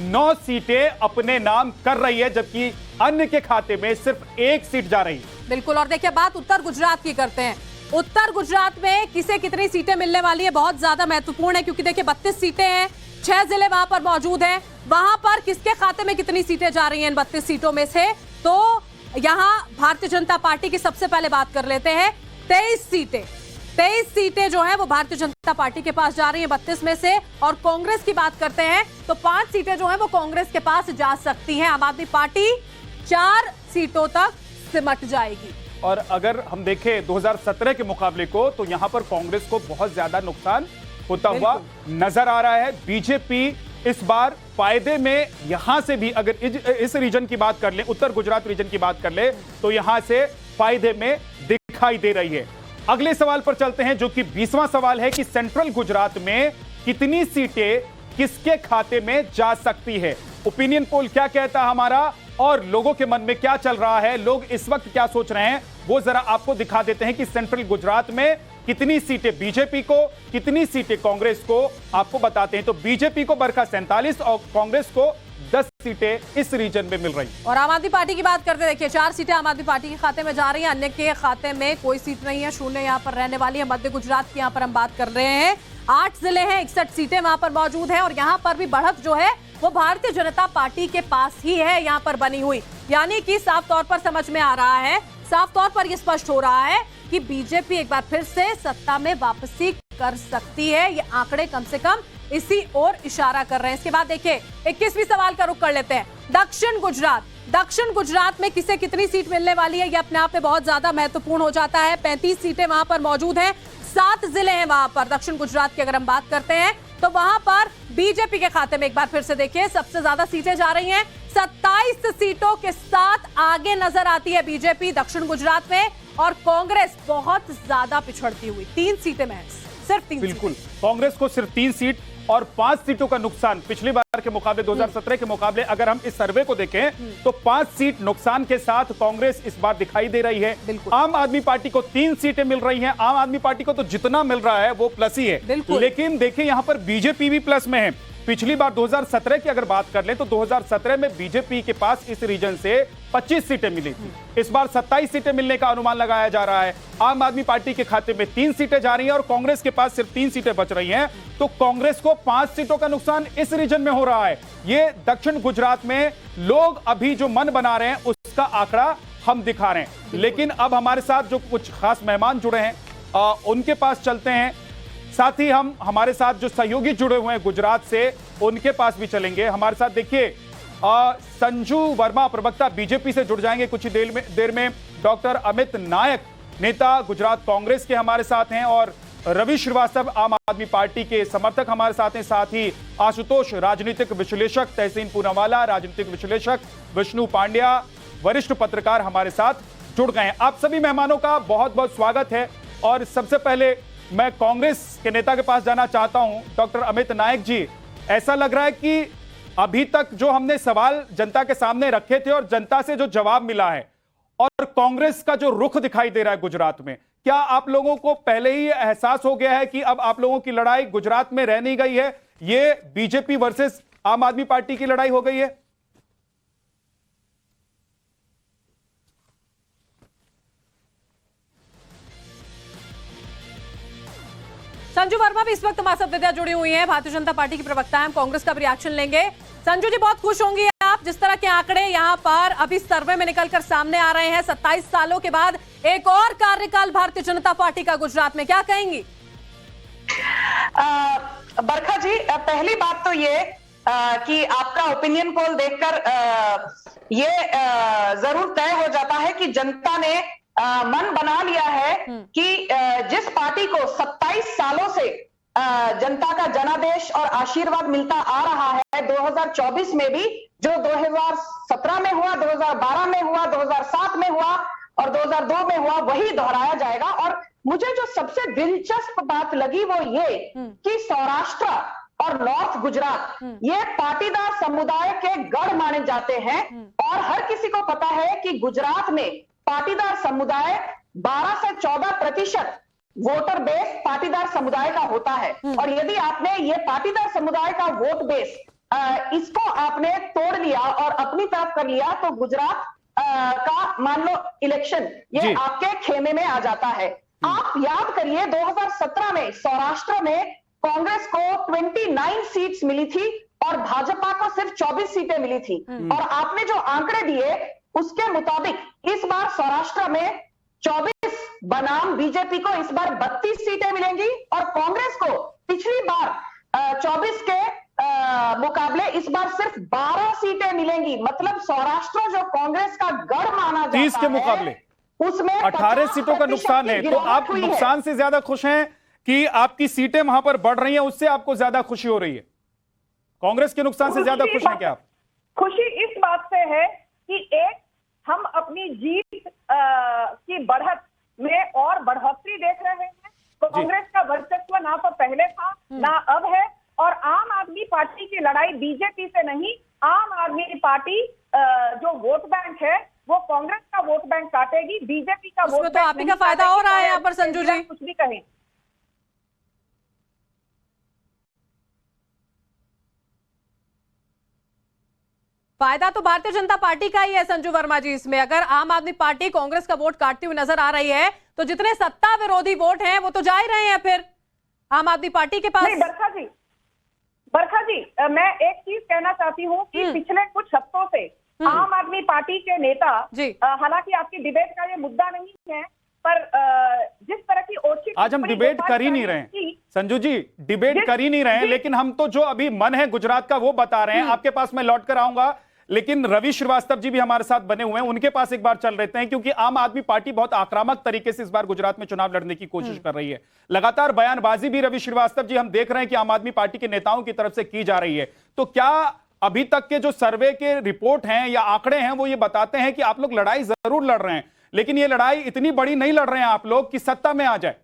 9 सीटें अपने नाम कर रही है, जबकि अन्य के खाते में सिर्फ 1 सीट जा रही है। बिल्कुल। और देखिए बात उत्तर गुजरात की करते हैं। उत्तर गुजरात में किसे कितनी सीटें मिलने वाली है बहुत ज्यादा महत्वपूर्ण है, क्योंकि देखिए 32 सीटें हैं, 6 जिले वहां पर मौजूद हैं। वहां पर किसके खाते में कितनी सीटें जा रही हैं इन 32 सीटों में से, तो यहां भारतीय जनता पार्टी की सबसे पहले बात कर लेते हैं। 23 सीटें जो है वो भारतीय जनता पार्टी के पास जा रही हैं 32 में से। और कांग्रेस की बात करते हैं तो 5 सीटें जो है वो कांग्रेस के पास जा सकती हैं। आम आदमी पार्टी 4 सीटों तक सिमट जाएगी। और अगर हम देखें 2017 के मुकाबले को, तो यहां पर कांग्रेस को बहुत ज्यादा नुकसान होता हुआ नजर आ रहा है। बीजेपी इस बार फायदे में यहां से भी, अगर इस रीजन की बात कर ले, उत्तर गुजरात रीजन की बात कर ले, तो यहां से फायदे में दिखाई दे रही है। अगले सवाल पर चलते हैं, जो कि 20वां सवाल है कि सेंट्रल गुजरात में कितनी सीटें किसके खाते में जा सकती है। ओपिनियन पोल क्या कहता है हमारा, और लोगों के मन में क्या चल रहा है, लोग इस वक्त क्या सोच रहे हैं, वो जरा आपको दिखा देते हैं कि सेंट्रल गुजरात में कितनी सीटें बीजेपी को, कितनी सीटें कांग्रेस को, आपको बताते हैं। तो बीजेपी को बरखा 47 और कांग्रेस को 10 सीटें इस रीजन में मिल रही। और आम आदमी पार्टी की बात करते, देखिए 4 सीटें आम आदमी पार्टी के खाते में जा रही हैं, अन्य के खाते में कोई सीट नहीं है, 0 यहाँ पर रहने वाली है। मध्य गुजरात की यहाँ पर हम बात कर रहे हैं, 8 जिले हैं, 61 सीटें वहां पर मौजूद है। और यहाँ पर भी बढ़त जो है वो भारतीय जनता पार्टी के पास ही है यहाँ पर बनी हुई। यानी कि साफ तौर पर समझ में आ रहा है, साफ तौर पर यह स्पष्ट हो रहा है कि बीजेपी एक बार फिर से सत्ता में वापसी कर सकती है। ये आंकड़े कम से कम इसी ओर इशारा कर रहे हैं। इसके बाद देखिए 21वीं सवाल का रुख कर लेते हैं। दक्षिण गुजरात में किसे कितनी सीट मिलने वाली है, ये अपने आप में बहुत ज्यादा महत्वपूर्ण हो जाता है। 35 सीटें वहां पर मौजूद हैं, 7 जिले हैं वहां पर दक्षिण गुजरात की अगर हम बात करते हैं तो वहां पर बीजेपी के खाते में एक बार फिर से देखिए सबसे ज्यादा सीटें जा रही हैं। 27 सीटों के साथ आगे नजर आती है बीजेपी दक्षिण गुजरात में, और कांग्रेस बहुत ज्यादा पिछड़ती हुई 3 सीटें महज, सिर्फ 3। बिल्कुल, कांग्रेस को सिर्फ 3 सीट और 5 सीटों का नुकसान पिछली बार के मुकाबले 2017 के मुकाबले अगर हम इस सर्वे को देखें तो 5 सीट नुकसान के साथ कांग्रेस इस बार दिखाई दे रही है। आम आदमी पार्टी को 3 सीटें मिल रही हैं। आम आदमी पार्टी को तो जितना मिल रहा है वो प्लस ही है, लेकिन देखिए यहां पर बीजेपी भी प्लस में है। पिछली बार 2017 की अगर बात कर लें तो 2017 में बीजेपी के पास इस रीजन से 25 सीटें मिली थी, इस बार 27 सीटें मिलने का अनुमान लगाया जा रहा है। आम आदमी पार्टी के खाते में 3 सीटें जा रही हैं और कांग्रेस के पास सिर्फ 3 सीटें बच रही हैं, तो कांग्रेस को 5 सीटों का नुकसान इस रीजन में हो रहा है। ये दक्षिण गुजरात में लोग अभी जो मन बना रहे हैं उसका आंकड़ा हम दिखा रहे हैं। लेकिन अब हमारे साथ जो कुछ खास मेहमान जुड़े हैं उनके पास चलते हैं, साथ ही हम हमारे साथ जो सहयोगी जुड़े हुए हैं गुजरात से उनके पास भी चलेंगे। हमारे साथ देखिए संजू वर्मा प्रवक्ता बीजेपी से जुड़ जाएंगे कुछ ही देर में। डॉक्टर अमित नायक नेता गुजरात कांग्रेस के हमारे साथ हैं, और रवि श्रीवास्तव आम आदमी पार्टी के समर्थक हमारे साथ हैं। साथ ही आशुतोष राजनीतिक विश्लेषक, तहसीन पूनावाला राजनीतिक विश्लेषक, विष्णु पांड्या वरिष्ठ पत्रकार हमारे साथ जुड़ गए हैं। आप सभी मेहमानों का बहुत बहुत स्वागत है। और सबसे पहले मैं कांग्रेस के नेता के पास जाना चाहता हूं। डॉक्टर अमित नायक जी, ऐसा लग रहा है कि अभी तक जो हमने सवाल जनता के सामने रखे थे और जनता से जो जवाब मिला है और कांग्रेस का जो रुख दिखाई दे रहा है गुजरात में, क्या आप लोगों को पहले ही एहसास हो गया है कि अब आप लोगों की लड़ाई गुजरात में रह नहीं गई है, ये बीजेपी वर्सेस आम आदमी पार्टी की लड़ाई हो गई है? संजू वर्मा भी इस वक्त हमारे साथ विद्या जुड़ी हुई हैं, भारतीय जनता पार्टी की प्रवक्ता हैं, कांग्रेस का भी रिएक्शन लेंगे। संजू जी, बहुत खुश होंगी आप जिस तरह के आंकड़े यहां पर अभी सर्वे में निकलकर सामने आ रहे हैं। 27 सालों के बाद एक और कार्यकाल भारतीय जनता पार्टी का गुजरात में, क्या कहेंगी? बरखा जी, पहली बात तो ये कि आपका ओपिनियन पोल देखकर ये जरूर तय हो जाता है कि जनता ने मन बना लिया है कि जिस पार्टी को 27 सालों से जनता का जनादेश और आशीर्वाद मिलता आ रहा है, 2024 में भी जो 2017 में हुआ, 2012 में हुआ, 2007 में हुआ और 2002 में हुआ, वही दोहराया जाएगा। और मुझे जो सबसे दिलचस्प बात लगी वो ये कि सौराष्ट्र और नॉर्थ गुजरात ये पाटीदार समुदाय के गढ़ माने जाते हैं और हर किसी को पता है कि गुजरात में पाटीदार समुदाय 12 से 14% वोटर बेस पाटीदार समुदाय का होता है। और यदि आपने ये पाटीदार समुदाय का वोट बेस इसको आपने तोड़ लिया और अपनी तरफ कर लिया तो गुजरात का मान लो इलेक्शन ये आपके खेमे में आ जाता है। आप याद करिए 2017 में सौराष्ट्र में कांग्रेस को 29 सीट्स मिली थी और भाजपा को सिर्फ 24 सीटें मिली थी। और आपने जो आंकड़े दिए उसके मुताबिक इस बार सौराष्ट्र में 24 बनाम बीजेपी को इस बार 32 सीटें मिलेंगी और कांग्रेस को पिछली बार 24 के मुकाबले इस बार सिर्फ 12 सीटें मिलेंगी। मतलब सौराष्ट्र जो कांग्रेस का गढ़ माना जाता 30 के मुकाबले उसमें 18 सीटों का नुकसान है। तो आप नुकसान से ज्यादा खुश हैं कि आपकी सीटें वहां पर बढ़ रही हैं, उससे आपको ज्यादा खुशी हो रही है? कांग्रेस के नुकसान से ज्यादा खुश हैं क्या आप? खुशी इस बात से है कि एक हम अपनी जीत की बढ़त में और बढ़ोतरी देख रहे हैं। कांग्रेस का वर्चस्व ना तो पहले था ना अब है और आम आदमी पार्टी की लड़ाई बीजेपी से नहीं, आम आदमी पार्टी जो वोट बैंक है वो कांग्रेस का वोट बैंक काटेगी, बीजेपी का वोट बैंक तो आप ही का फायदा हो रहा है यहाँ पर संजू जी, कुछ भी कहें। फायदा तो भारतीय जनता पार्टी का ही है संजू वर्मा जी इसमें। अगर आम आदमी पार्टी कांग्रेस का वोट काटती हुई नजर आ रही है तो जितने सत्ता विरोधी वोट हैं वो तो जा ही रहे हैं फिर आम आदमी पार्टी के पास। नहीं बरखा जी मैं एक चीज कहना चाहती हूँ कि पिछले कुछ हफ्तों से आम आदमी पार्टी के नेता, हालांकि आपकी डिबेट का ये मुद्दा नहीं है, पर जिस तरह की ओछी आज हम डिबेट कर ही नहीं रहे हैं संजू जी, डिबेट कर ही नहीं रहे हैं, लेकिन हम तो जो अभी मन है गुजरात का वो बता रहे हैं। आपके पास मैं लौट कर आऊंगा, लेकिन रवि श्रीवास्तव जी भी हमारे साथ बने हुए हैं, उनके पास एक बार चल रहते हैं, क्योंकि आम आदमी पार्टी बहुत आक्रामक तरीके से इस बार गुजरात में चुनाव लड़ने की कोशिश कर रही है। लगातार बयानबाजी भी रवि श्रीवास्तव जी हम देख रहे हैं कि आम आदमी पार्टी के नेताओं की तरफ से की जा रही है। तो क्या अभी तक के जो सर्वे के रिपोर्ट हैं या आंकड़े हैं वो ये बताते हैं कि आप लोग लड़ाई जरूर लड़ रहे हैं, लेकिन ये लड़ाई इतनी बड़ी नहीं लड़ रहे हैं आप लोग कि सत्ता में आ जाए?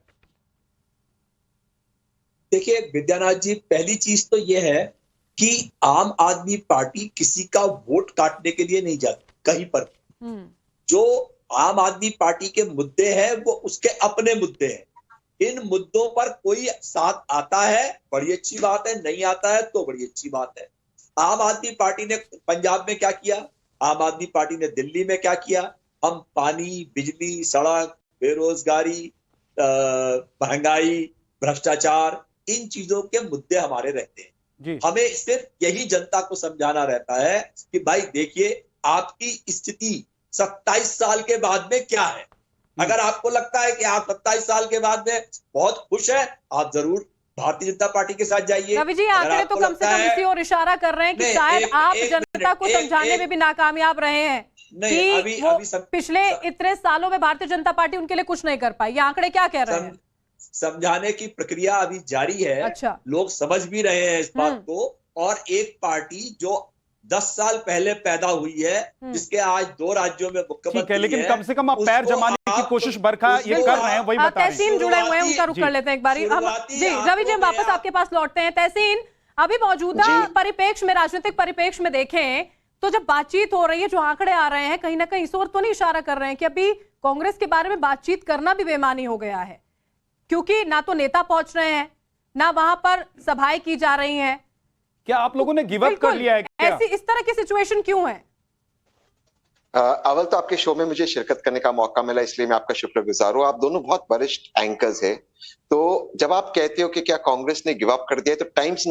देखिए विद्यानाथ जी, पहली चीज तो यह है कि आम आदमी पार्टी किसी का वोट काटने के लिए नहीं जाती कहीं पर। जो आम आदमी पार्टी के मुद्दे हैं वो उसके अपने मुद्दे हैं। इन मुद्दों पर कोई साथ आता है बड़ी अच्छी बात है, नहीं आता है तो बड़ी अच्छी बात है। आम आदमी पार्टी ने पंजाब में क्या किया, आम आदमी पार्टी ने दिल्ली में क्या किया? हम पानी, बिजली, सड़क, बेरोजगारी, महंगाई, भ्रष्टाचार, इन चीजों के मुद्दे हमारे रहते हैं। हमें सिर्फ यही जनता को समझाना रहता है कि भाई देखिए आपकी स्थिति 27 साल के बाद में क्या है। अगर आपको लगता है कि आप 27 साल के बाद में बहुत खुश हैं, आप जरूर भारतीय जनता पार्टी के साथ जाइए। रवि जी आंकड़े तो कम से कम इसी ओर इशारा कर रहे हैं कि शायद आप जनता को समझाने में भी नाकामयाब रहे हैं कि वो पिछले इतने सालों में भारतीय जनता पार्टी उनके लिए कुछ नहीं कर पाई। ये आंकड़े क्या कह रहे हैं? समझाने की प्रक्रिया अभी जारी है। अच्छा। लोग समझ भी रहे हैं इस बात को। और एक पार्टी जो 10 साल पहले पैदा हुई है, जिसके आज 2 राज्यों में मुख्यमंत्री है, लेकिन कम से कम आप पैर जमाने की कोशिश बरखा ये कर रहे हैं, वही बता रहे हैं। तहसीन जुड़े हुए हैं, उनका रुख कर लेते हैं एक बारी। जी रवि जी वापस आपके पास लौटते हैं। तहसीन, अभी मौजूदा परिप्रेक्ष्य में, राजनीतिक परिप्रेक्ष्य में देखें तो जब बातचीत हो रही है, जो आंकड़े आ रहे हैं कहीं ना कहीं इस ओर तो नहीं इशारा कर रहे हैं कि अभी कांग्रेस के बारे में बातचीत करना भी बेमानी हो गया है, क्योंकि ना तो नेता पहुंच रहे हैं ना वहां पर सभाएं की जा रही हैं। क्या आप लोगों ने गिव अप कर लिया है क्या? ऐसी इस तरह की सिचुएशन क्यों है? अव्वल तो आपके शो में मुझे शिरकत करने का मौका मिला, इसलिए मैं आपका शुक्रगुजार हूं। आप दोनों बहुत वरिष्ठ एंकर्स हैं। तो जब आप कहते हो कि क्या कांग्रेस ने गिव अप कर दिया, तो टाइम्स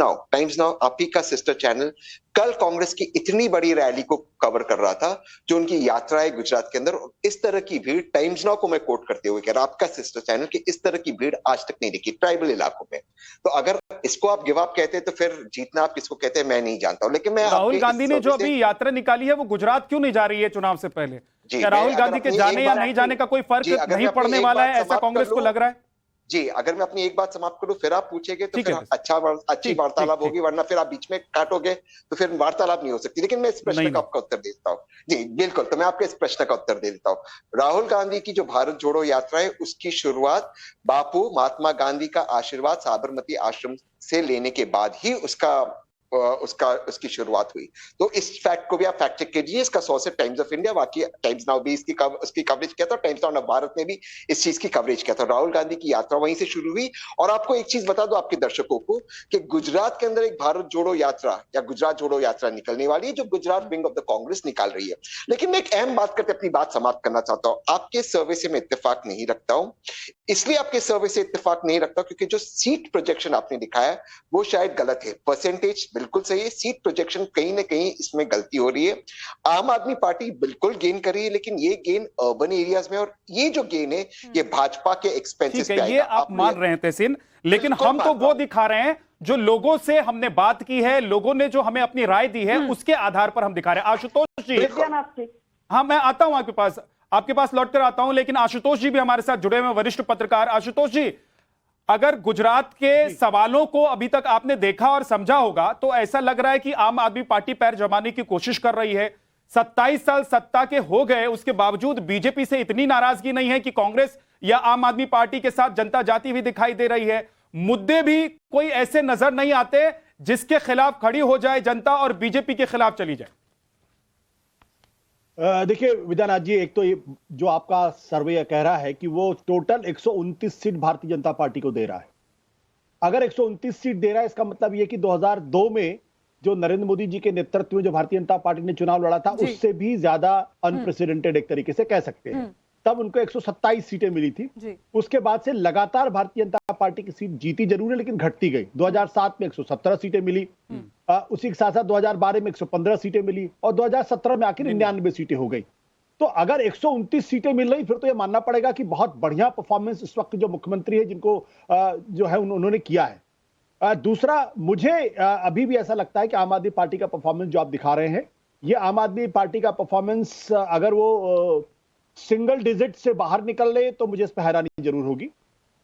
नाउ आप ही का सिस्टर चैनल कल कांग्रेस की इतनी बड़ी रैली को कवर कर रहा था, जो उनकी यात्रा है गुजरात के अंदर। इस तरह की भीड़, टाइम्स नाउ को मैं कोट करते हुए कह रहा, आपका सिस्टर चैनल की इस तरह की भीड़ आज तक नहीं दिखी ट्राइबल इलाकों में। तो अगर इसको आप गिव अप कहते हैं तो फिर जीतना आप किसको कहते हैं मैं नहीं जानता हूं। लेकिन मैं राहुल गांधी ने जो अभी यात्रा निकाली है वो गुजरात क्यों नहीं जा रही है चुनाव से पहले? क्या राहुल गांधी के जाने या नहीं जाने का कोई फर्क नहीं पड़ने वाला है, ऐसा कांग्रेस को लग रहा है? जी, अगर मैं अपनी एक बात समाप्त करूं फिर आप पूछेंगे तो फिर अच्छी वार्तालाप होगी, वरना फिर आप बीच में काटोगे तो फिर वार्तालाप नहीं हो सकती। लेकिन मैं इस प्रश्न का आपका उत्तर देता हूँ। जी बिल्कुल, तो मैं आपके इस प्रश्न का उत्तर दे देता हूँ। राहुल गांधी की जो भारत जोड़ो यात्रा है उसकी शुरुआत बापू महात्मा गांधी का आशीर्वाद साबरमती आश्रम से लेने के बाद ही उसकी शुरुआत हुई। तो इस फैक्ट को भी आप फैक्ट चेक कीजिए। इसका सोर्स है टाइम्स ऑफ इंडिया, बाकी टाइम्स नाउ भी उसकी कवरेज किया था, टाइम्स नाउ भारत ने भी इस चीज की कवरेज किया था। राहुल गांधी की यात्रा वहीं से शुरू हुई। और आपको एक चीज बता दो आपके दर्शकों को कि गुजरात के अंदर एक भारत जोड़ो यात्रा या गुजरात जोड़ो यात्रा निकलने वाली है, जो Gujarat wing of the Congress निकाल रही है। लेकिन मैं एक अहम बात करके अपनी बात समाप्त करना चाहता हूं। आपके सर्वे से मैं इत्तेफाक नहीं रखता हूं, इसलिए आपके सर्वे से इत्तेफाक नहीं रखता क्योंकि जो सीट प्रोजेक्शन आपने दिखाया वो शायद गलत है। परसेंटेज बिल्कुल सही है, सीट प्रोजेक्शन कहीं ना कहीं इसमें गलती हो रही है। आम आदमी पार्टी बिल्कुल गेन कर रही है, लेकिन ये गेन अर्बन एरियाज में, और ये जो गेन है ये भाजपा के एक्सपेंसेस पे आएगा। ये आप मान रहे हैं तहसीन, लेकिन हम तो वो दिखा रहे हैं जो लोगों से हमने बात की है, लोगों ने जो हमें अपनी राय दी है उसके आधार पर हम दिखा रहे हैं। आशुतोष जी, हाँ मैं आता हूं आपके पास लौटकर आता हूं, लेकिन आशुतोष जी भी हमारे साथ जुड़े हुए वरिष्ठ पत्रकार। आशुतोष जी, अगर गुजरात के सवालों को अभी तक आपने देखा और समझा होगा तो ऐसा लग रहा है कि आम आदमी पार्टी पैर जमाने की कोशिश कर रही है। 27 साल सत्ता के हो गए, उसके बावजूद बीजेपी से इतनी नाराजगी नहीं है कि कांग्रेस या आम आदमी पार्टी के साथ जनता जाती हुई दिखाई दे रही है। मुद्दे भी कोई ऐसे नजर नहीं आते जिसके खिलाफ खड़ी हो जाए जनता और बीजेपी के खिलाफ चली जाए। देखिए विद्यानाथ जी, एक तो ये जो आपका सर्वे कह रहा है कि वो total 129 seat Bharatiya Janata party को दे रहा है। अगर 129 सीट दे रहा है इसका मतलब ये कि 2002 में जो नरेंद्र मोदी जी के नेतृत्व में जो भारतीय जनता पार्टी ने चुनाव लड़ा था उससे भी ज्यादा अनप्रेसिडेंटेड एक तरीके से कह सकते हैं। तब उनको 127 सीटें मिली थी। उसके बाद से लगातार भारतीय जनता पार्टी की सीट जीती जरूर है लेकिन घटती गई। 2007 में 117 सीटें मिली, उसी के साथ साथ 2012 में 115 सीटें मिली और 2017 में आखिर 99 सीटें हो गई। तो अगर 129 सीटें मिल रही फिर तो यह मानना पड़ेगा कि बहुत बढ़िया परफॉर्मेंस इस वक्त जो मुख्यमंत्री है जिनको जो है उन्होंने किया है। दूसरा, मुझे अभी भी ऐसा लगता है कि आम आदमी पार्टी का परफॉर्मेंस जो आप दिखा रहे हैं, ये आम आदमी पार्टी का परफॉर्मेंस अगर वो सिंगल डिजिट से बाहर निकल रहे तो मुझे इस पर हैरानी जरूर होगी।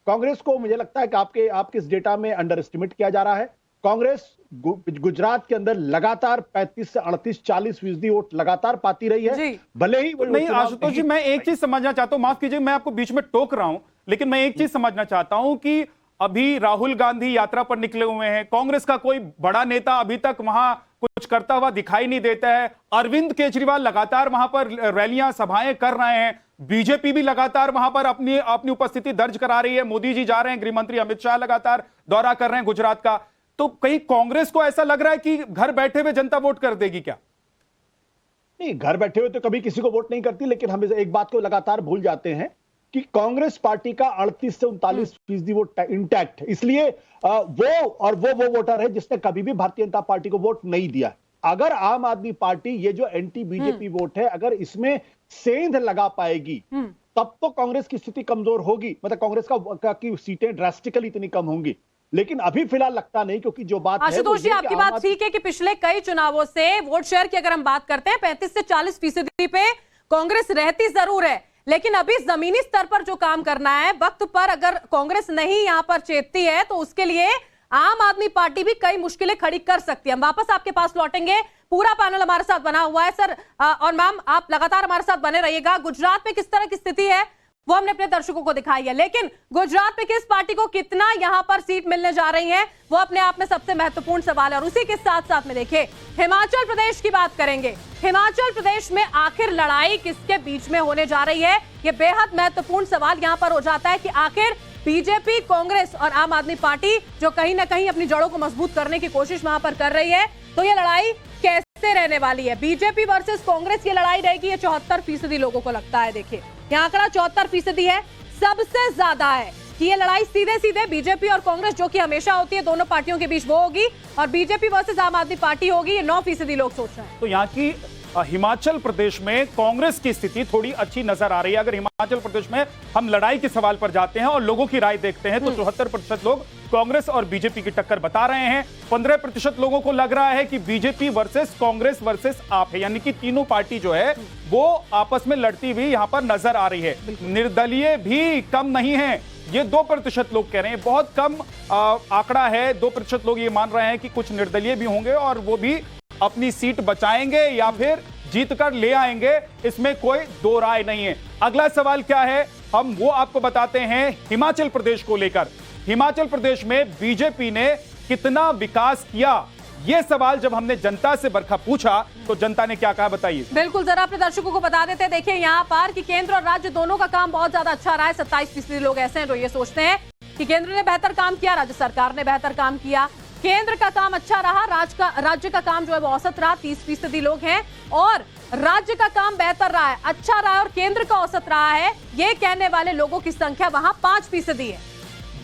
कांग्रेस को मुझे लगता है कि आपके इस डेटा में अंडर एस्टिमेट किया जा रहा है। कांग्रेस गुजरात के अंदर लगातार 35 से 38-40% वोट लगातार पाती रही है। भले ही नहीं आशुतोष जी, मैं एक चीज समझना चाहता हूं, माफ कीजिए मैं आपको बीच में टोक रहा हूं, लेकिन मैं एक चीज समझना चाहता हूं कि अभी राहुल गांधी यात्रा पर निकले हुए हैं, कांग्रेस का कोई बड़ा नेता अभी तक वहां कुछ करता हुआ दिखाई नहीं देता है। अरविंद केजरीवाल लगातार वहां पर रैलियां सभाएं कर रहे हैं, बीजेपी भी लगातार वहां पर अपनी उपस्थिति दर्ज करा रही है। मोदी जी जा रहे हैं, गृह मंत्री अमित शाह लगातार दौरा कर रहे हैं गुजरात का। तो कहीं कांग्रेस को ऐसा लग रहा है कि घर बैठे हुए जनता वोट कर देगी क्या? नहीं, घर बैठे हुए तो कभी किसी को वोट नहीं करती, लेकिन हम एक बात को लगातार भूल जाते हैं कि कांग्रेस पार्टी का 38 से 39% वोट इंटैक्ट है। इसलिए वो वोटर है जिसने कभी भी भारतीय जनता पार्टी को वोट नहीं दिया। अगर आम आदमी पार्टी ये जो एंटी बीजेपी वोट है अगर इसमें सेंध लगा पाएगी तब तो कांग्रेस की स्थिति कमजोर होगी, मतलब कांग्रेस की सीटें ड्रास्टिकली इतनी कम होंगी। लेकिन अभी फिलहाल लगता नहीं, क्योंकि जो बात आशुतोष जी आपकी बात ठीक है कि पिछले कई चुनावों से वोट शेयर की अगर हम बात करते हैं 35 से 40% पे कांग्रेस रहती जरूर है, लेकिन अभी जमीनी स्तर पर जो काम करना है वक्त पर अगर कांग्रेस नहीं यहां पर चेतती है तो उसके लिए आम आदमी पार्टी भी कई मुश्किलें खड़ी कर सकती है। हम वापस आपके पास लौटेंगे, पूरा पैनल हमारे साथ बना हुआ है सर और मैम, आप लगातार हमारे साथ बने रहिएगा। गुजरात में किस तरह की स्थिति है वो हमने अपने दर्शकों को दिखाई है, लेकिन गुजरात में किस पार्टी को कितना यहां पर सीट मिलने जा रही है वो अपने आप में सबसे महत्वपूर्ण सवाल है। और उसी के साथ साथ में देखिए हिमाचल प्रदेश की बात करेंगे। हिमाचल प्रदेश में आखिर लड़ाई किसके बीच में होने जा रही है, ये बेहद महत्वपूर्ण सवाल यहां पर हो जाता है कि आखिर बीजेपी, कांग्रेस और आम आदमी पार्टी जो कहीं ना कहीं अपनी जड़ों को मजबूत करने की कोशिश वहां पर कर रही है, तो ये लड़ाई कैसे रहने वाली है? बीजेपी वर्सेस कांग्रेस ये लड़ाई रहेगी, ये 74% लोगों को लगता है। देखिए यहाँ आंकड़ा 74% है, सबसे ज्यादा है कि ये लड़ाई सीधे सीधे बीजेपी और कांग्रेस जो कि हमेशा होती है दोनों पार्टियों के बीच वो होगी, और बीजेपी वर्सेस आम आदमी पार्टी होगी, ये 9% लोग सोच रहे हैं। तो यहाँ की हिमाचल प्रदेश में कांग्रेस की स्थिति थोड़ी अच्छी नजर आ रही है। अगर हिमाचल प्रदेश में हम लड़ाई के सवाल पर जाते हैं और लोगों की राय देखते हैं तो 74% लोग कांग्रेस और बीजेपी की टक्कर बता रहे हैं। 15% लोगों को लग रहा है कि बीजेपी वर्सेस कांग्रेस वर्सेस आप है, यानी कि तीनों पार्टी जो है वो आपस में लड़ती हुई यहां पर नजर आ रही है। निर्दलीय भी कम नहीं है, ये 2% लोग कह रहे हैं। बहुत कम आंकड़ा है, 2% लोग ये मान रहे हैं कि कुछ निर्दलीय भी होंगे और वो भी अपनी सीट बचाएंगे या फिर जीत कर ले आएंगे, इसमें कोई दो राय नहीं है। अगला सवाल क्या है, हम वो आपको बताते हैं हिमाचल प्रदेश को लेकर। हिमाचल प्रदेश में बीजेपी ने कितना विकास किया, ये सवाल जब हमने जनता से बरखा पूछा तो जनता ने क्या कहा, बताइए। बिल्कुल, जरा अपने दर्शकों को बता देते हैं। देखिए यहाँ पर कि केंद्र और राज्य दोनों का काम बहुत ज्यादा अच्छा रहा है। 27% लोग ऐसे हैं जो ये सोचते हैं कि केंद्र ने बेहतर काम किया, राज्य सरकार ने बेहतर काम किया। केंद्र का काम अच्छा रहा, राज्य का काम जो है वो औसत रहा, 30% लोग हैं। और राज्य का काम बेहतर रहा है, अच्छा रहा है और केंद्र का औसत रहा है, ये कहने वाले लोगों की संख्या वहां 5% है।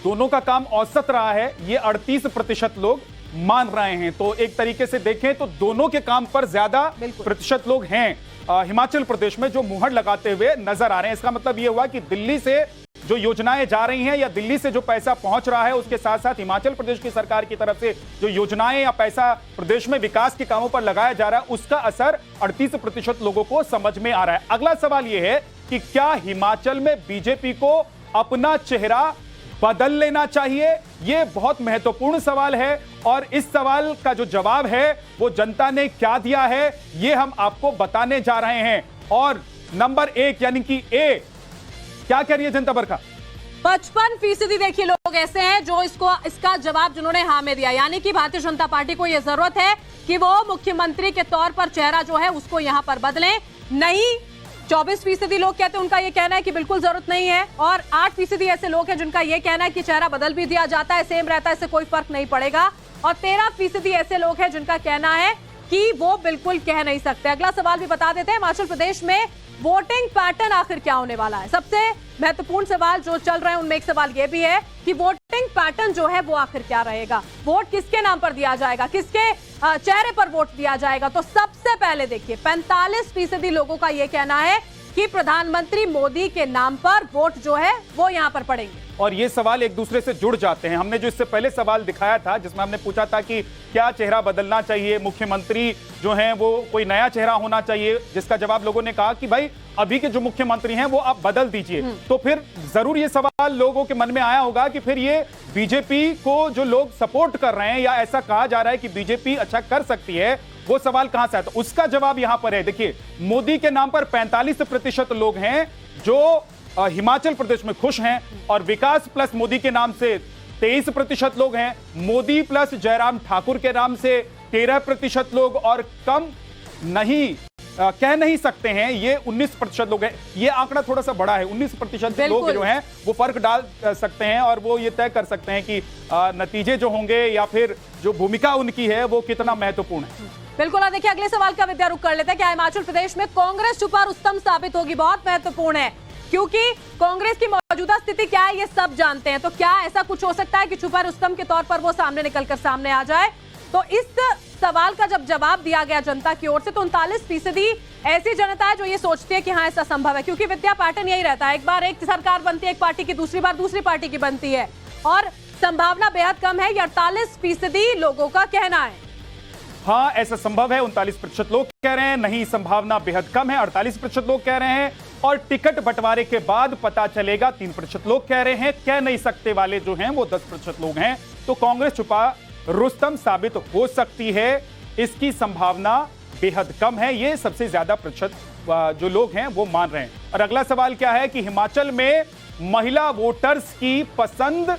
दोनों का काम औसत रहा है, ये 38% लोग मान रहे हैं। तो एक तरीके से देखें तो दोनों के काम पर ज्यादा प्रतिशत लोग हैं हिमाचल प्रदेश में जो मुहर लगाते हुए नजर आ रहे हैं। इसका मतलब यह हुआ कि दिल्ली से जो योजनाएं जा रही हैं या दिल्ली से जो पैसा पहुंच रहा है, उसके साथ साथ हिमाचल प्रदेश की सरकार की तरफ से जो योजनाएं या पैसा प्रदेश में विकास के कामों पर लगाया जा रहा है, उसका असर 38% लोगों को समझ में आ रहा है। अगला सवाल यह है कि क्या हिमाचल में बीजेपी को अपना चेहरा बदल लेना चाहिए? यह बहुत महत्वपूर्ण सवाल है और इस सवाल का जो जवाब है वो जनता ने क्या दिया है, यह हम आपको बताने जा रहे हैं। और नंबर 1 यानी कि ए, क्या कह रही है जनता बरखा? 55% देखिए लोग ऐसे हैं जो इसका जवाब जिन्होंने हाँ में दिया, यानी कि भारतीय जनता पार्टी को यह जरूरत है कि वो मुख्यमंत्री के तौर पर चेहरा जो है उसको यहां पर बदलें। नहीं, 24% लोग कहते हैं, उनका यह कहना है कि बिल्कुल जरूरत नहीं है। और 8% ऐसे लोग हैं जिनका यह कहना है कि चेहरा बदल भी दिया जाता है, सेम रहता है, इससे कोई फर्क नहीं पड़ेगा। और 13% ऐसे लोग हैं जिनका कहना है कि वो बिल्कुल कह नहीं सकते। अगला सवाल भी बता देते हैं, हिमाचल प्रदेश में वोटिंग पैटर्न आखिर क्या होने वाला है? सबसे महत्वपूर्ण सवाल जो चल रहे हैं उनमें एक सवाल यह भी है कि वोटिंग पैटर्न जो है वो आखिर क्या रहेगा, वोट किसके नाम पर दिया जाएगा, किसके चेहरे पर वोट दिया जाएगा। तो सबसे पहले देखिए 45% लोगों का यह कहना है कि प्रधानमंत्री मोदी के नाम पर वोट जो है वो यहां पर पड़ेंगे। और ये सवाल एक दूसरे से जुड़ जाते हैं। हमने जो इससे पहले सवाल दिखाया था जिसमें हमने पूछा था कि क्या चेहरा बदलना चाहिए, मुख्यमंत्री जो हैं वो कोई नया चेहरा होना चाहिए, जिसका जवाब लोगों ने कहा कि भाई अभी के जो मुख्यमंत्री हैं वो आप बदल दीजिए। तो फिर जरूर ये सवाल लोगों के मन में आया होगा कि फिर ये बीजेपी को जो लोग सपोर्ट कर रहे हैं या ऐसा कहा जा रहा है कि बीजेपी अच्छा कर सकती है, वो सवाल कहां से आता है? उसका जवाब यहां पर है। देखिए, मोदी के नाम पर 45% लोग हैं जो हिमाचल प्रदेश में खुश हैं और विकास प्लस मोदी के नाम से 23% लोग हैं। मोदी प्लस जयराम ठाकुर के नाम से 13% लोग और कम नहीं कह नहीं सकते हैं, ये 19% लोग हैं। ये आंकड़ा थोड़ा सा बड़ा है, 19% लोग जो हैं वो फर्क डाल सकते हैं और वो ये तय कर सकते हैं कि नतीजे जो होंगे या फिर जो भूमिका उनकी है वो कितना महत्वपूर्ण है। बिल्कुल। देखिए अगले सवाल का विद्या रुख कर लेते हैं। क्या हिमाचल प्रदेश में कांग्रेस छुपा रुस्तम साबित होगी? बहुत महत्वपूर्ण है क्योंकि कांग्रेस की मौजूदा स्थिति क्या है ये सब जानते हैं। तो क्या ऐसा कुछ हो सकता है कि छुपा रुस्तम के तौर पर वो सामने निकलकर सामने आ जाए? तो इस सवाल का जब जवाब दिया गया जनता की ओर से तो 39% ऐसी जनता है जो ये सोचती है कि हाँ ऐसा संभव है, क्योंकि विद्या पैटर्न यही रहता है, एक बार एक सरकार बनती है एक पार्टी की, दूसरी बार दूसरी पार्टी की बनती है और संभावना बेहद कम है, ये 48% लोगों का कहना है। हाँ ऐसा संभव है, 39% लोग कह रहे हैं, नहीं संभावना बेहद कम है 48% लोग कह रहे हैं, और टिकट बंटवारे के बाद पता चलेगा 3% लोग कह रहे हैं, कह नहीं सकते वाले जो हैं वो 10% लोग हैं। तो कांग्रेस छुपा रुस्तम साबित हो सकती है, इसकी संभावना बेहद कम है, ये सबसे ज्यादा प्रतिशत जो लोग हैं वो मान रहे हैं। और अगला सवाल क्या है कि हिमाचल में महिला वोटर्स की पसंद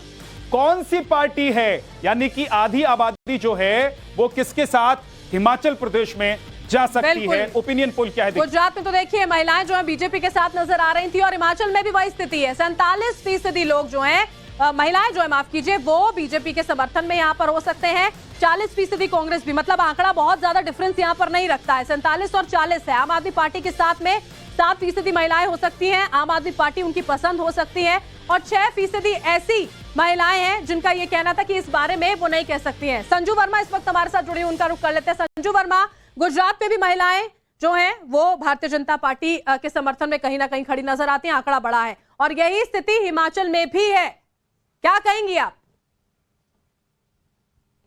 कौन सी पार्टी है, यानी कि आधी आबादी जो है वो किसके साथ हिमाचल प्रदेश में जा सकती है? ओपिनियन पोल क्या है? गुजरात में तो देखिए महिलाएं जो है बीजेपी के साथ नजर आ रही थी और हिमाचल में भी वही स्थिति है। 47% लोग जो हैं महिलाएं जो है माफ कीजिए वो बीजेपी के समर्थन में यहाँ पर हो सकते हैं, 40% कांग्रेस भी। मतलब आंकड़ा बहुत ज्यादा डिफरेंस यहाँ पर नहीं रखता है, 47 और 40 है। आम आदमी पार्टी के साथ में 7% महिलाएं हो सकती हैं, आम आदमी पार्टी उनकी पसंद हो सकती है, और 6% ऐसी महिलाएं हैं जिनका ये कहना था कि इस बारे में वो नहीं कह सकती हैं। संजू वर्मा इस वक्त हमारे साथ जुड़ी, उनका रुख कर लेते हैं। संजू वर्मा, गुजरात में भी महिलाएं जो हैं वो भारतीय जनता पार्टी के समर्थन में कहीं ना कहीं खड़ी नजर आती हैं, आंकड़ा बड़ा है, और यही स्थिति हिमाचल में भी है, क्या कहेंगी आप?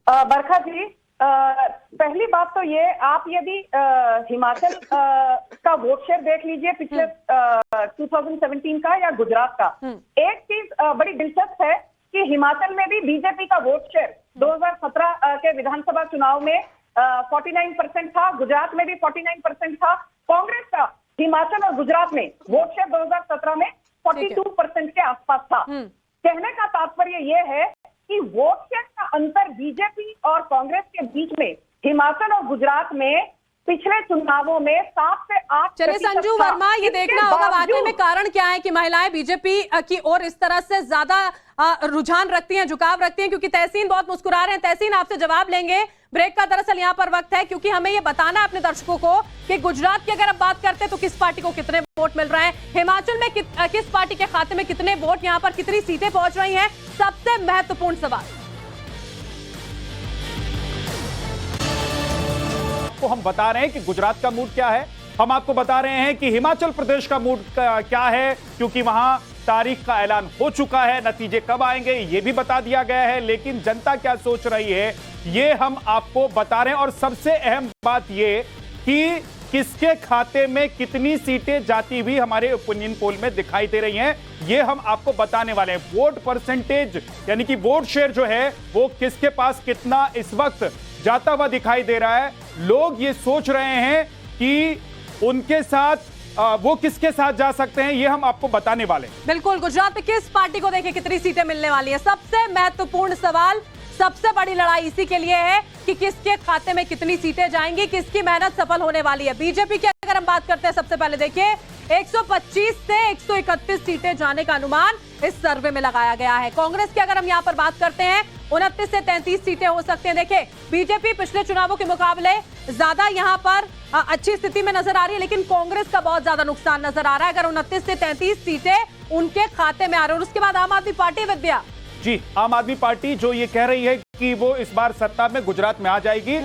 बरखा जी, पहली बात तो ये, आप यदि हिमाचल का वोट शेयर देख लीजिए पिछले 2017 का या गुजरात का, एक चीज बड़ी दिलचस्प है कि हिमाचल में भी बीजेपी का वोट शेयर 2017 के विधानसभा चुनाव में 49% था, गुजरात में भी 49% था। कांग्रेस का हिमाचल और गुजरात में वोट शेयर 2017 में 42% के आसपास था। कहने का तात्पर्य यह है कि वोट शेयर का अंतर बीजेपी और कांग्रेस के बीच में हिमाचल और गुजरात में पिछले चुनावों में 7 से 8। चलिए संजू वर्मा, ये देखना होगा वाकई में कारण क्या है कि महिलाएं बीजेपी की ओर इस तरह से ज्यादा रुझान रखती हैं, झुकाव रखती हैं, क्योंकि तहसीन बहुत मुस्कुरा रहे हैं। तहसीन, आपसे जवाब लेंगे, ब्रेक का दरअसल यहाँ पर वक्त है, क्योंकि हमें ये बताना है अपने दर्शकों को कि गुजरात की अगर आप बात करते हैं तो किस पार्टी को कितने वोट मिल रहे हैं, हिमाचल में किस पार्टी के खाते में कितने वोट, यहाँ पर कितनी सीटें पहुंच रही हैं, सबसे महत्वपूर्ण सवाल। तो हम बता रहे हैं कि गुजरात का मूड क्या है, हम आपको बता रहे हैं कि हिमाचल प्रदेश का मूड क्या है, क्योंकि वहां तारीख का ऐलान हो चुका है, नतीजे कब आएंगे ये भी बता दिया गया है, लेकिन जनता क्या सोच रही है ये हम आपको बता रहे हैं। और सबसे अहम बात ये कि किसके खाते में कितनी सीटें जाती हुई हमारे ओपिनियन पोल में दिखाई दे रही हैं, ये हम आपको बताने वाले हैं। वोट परसेंटेज यानी कि वोट शेयर जो है वो किसके पास कितना इस वक्त जाता हुआ दिखाई दे रहा है। लोग ये सोच रहे हैं कि उनके साथ वो किसके साथ जा सकते हैं, ये हम आपको बताने वाले हैं। बिल्कुल, गुजरात में किस पार्टी को देखें कितनी सीटें मिलने वाली है, सबसे महत्वपूर्ण सवाल, सबसे बड़ी लड़ाई इसी के लिए है कि किसके खाते में कितनी सीटें जाएंगी, किसकी मेहनत सफल होने वाली है। बीजेपी की अगर हम बात करते हैं, सबसे पहले देखिए 125 से 131 सीटें जाने का अनुमान इस सर्वे में लगाया गया है। कांग्रेस की अगर हम यहाँ पर बात करते हैं 29 से 33 सीटें हो सकती हैं। देखिए, बीजेपी पिछले चुनावों के मुकाबले ज्यादा यहाँ पर अच्छी स्थिति में नजर आ रही है, लेकिन कांग्रेस का बहुत ज्यादा नुकसान नजर आ रहा है। अगर 29 से 33 सीटें उनके खाते में आ रही है। और उसके बाद आम आदमी पार्टी, विद्या जी, आम आदमी पार्टी जो ये कह रही है कि वो इस बार सत्ता में गुजरात में आ जाएगी,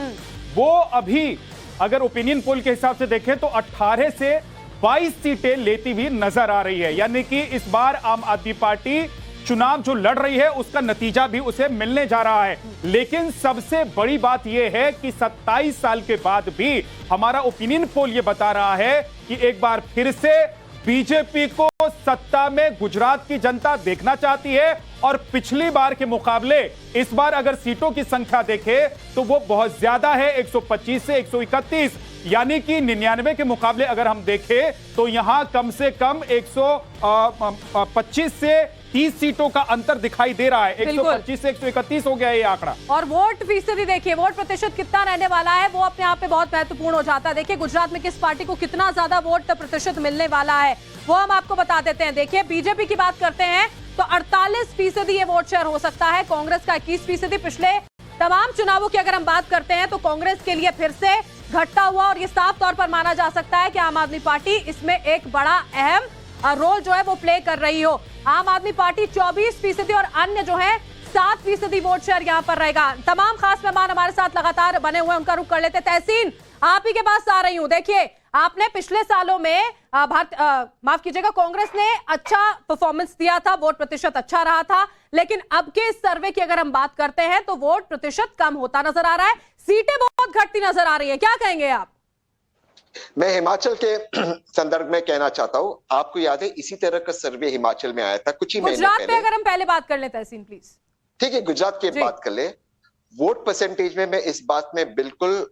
वो अभी अगर ओपिनियन पोल के हिसाब से देखें तो 18 से 22 सीटें लेती हुई नजर आ रही है। यानी कि इस बार आम आदमी पार्टी चुनाव जो लड़ रही है उसका नतीजा भी उसे मिलने जा रहा है। लेकिन सबसे बड़ी बात यह है कि 27 साल के बाद भी हमारा ओपिनियन पोल यह बता रहा है कि एक बार फिर से बीजेपी को सत्ता में गुजरात की जनता देखना चाहती है। और पिछली बार के मुकाबले इस बार अगर सीटों की संख्या देखें तो वो बहुत ज्यादा है, 125 से 131, यानी कि 99 के मुकाबले अगर हम देखें तो यहां कम से कम 125 से 30 सीटों का अंतर दिखाई दे रहा है। 125 से 131 हो गया ये आंकड़ा। और वोट फीसदी देखिए, वोट प्रतिशत कितना रहने वाला है वो अपने आप में बहुत महत्वपूर्ण हो जाता है। देखिए, गुजरात में किस पार्टी को कितना ज्यादा वोट प्रतिशत मिलने वाला है वो हम आपको बता देते हैं। देखिए, बीजेपी की बात करते हैं तो 48% ये वोट शेयर हो सकता है, कांग्रेस का 21%। पिछले तमाम चुनावों की अगर हम बात करते हैं तो कांग्रेस के लिए फिर से घटता हुआ, और ये साफ तौर पर माना जा सकता है कि आम आदमी पार्टी इसमें एक बड़ा अहम रोल जो है वो प्ले कर रही हो। आम आदमी पार्टी 24% और अन्य जो है 7% वोट शेयर यहाँ पर रहेगा। तमाम खास मेहमान हमारे साथ लगातार बने हुए, उनका रुख कर लेते। तहसीन, आप ही के पास आ रही हूँ। देखिए, आपने पिछले सालों में माफ कीजिएगा, कांग्रेस ने अच्छा परफॉर्मेंस दिया था, वोट प्रतिशत अच्छा रहा था, लेकिन अब के इस सर्वे की अगर हम बात करते हैं तो वोट प्रतिशत कम होता नजर आ रहा है, सीटें बहुत घटती नजर आ रही है। क्या कहेंगे आप? मैं हिमाचल के संदर्भ में कहना चाहता हूं, आपको याद है इसी तरह का सर्वे हिमाचल में आया था कुछ ही महीने पहले। गुजरात में अगर हम पहले बात कर ले तहसीन प्लीज। ठीक है, गुजरात की बात कर ले। वोट परसेंटेज में मैं इस बात में बिल्कुल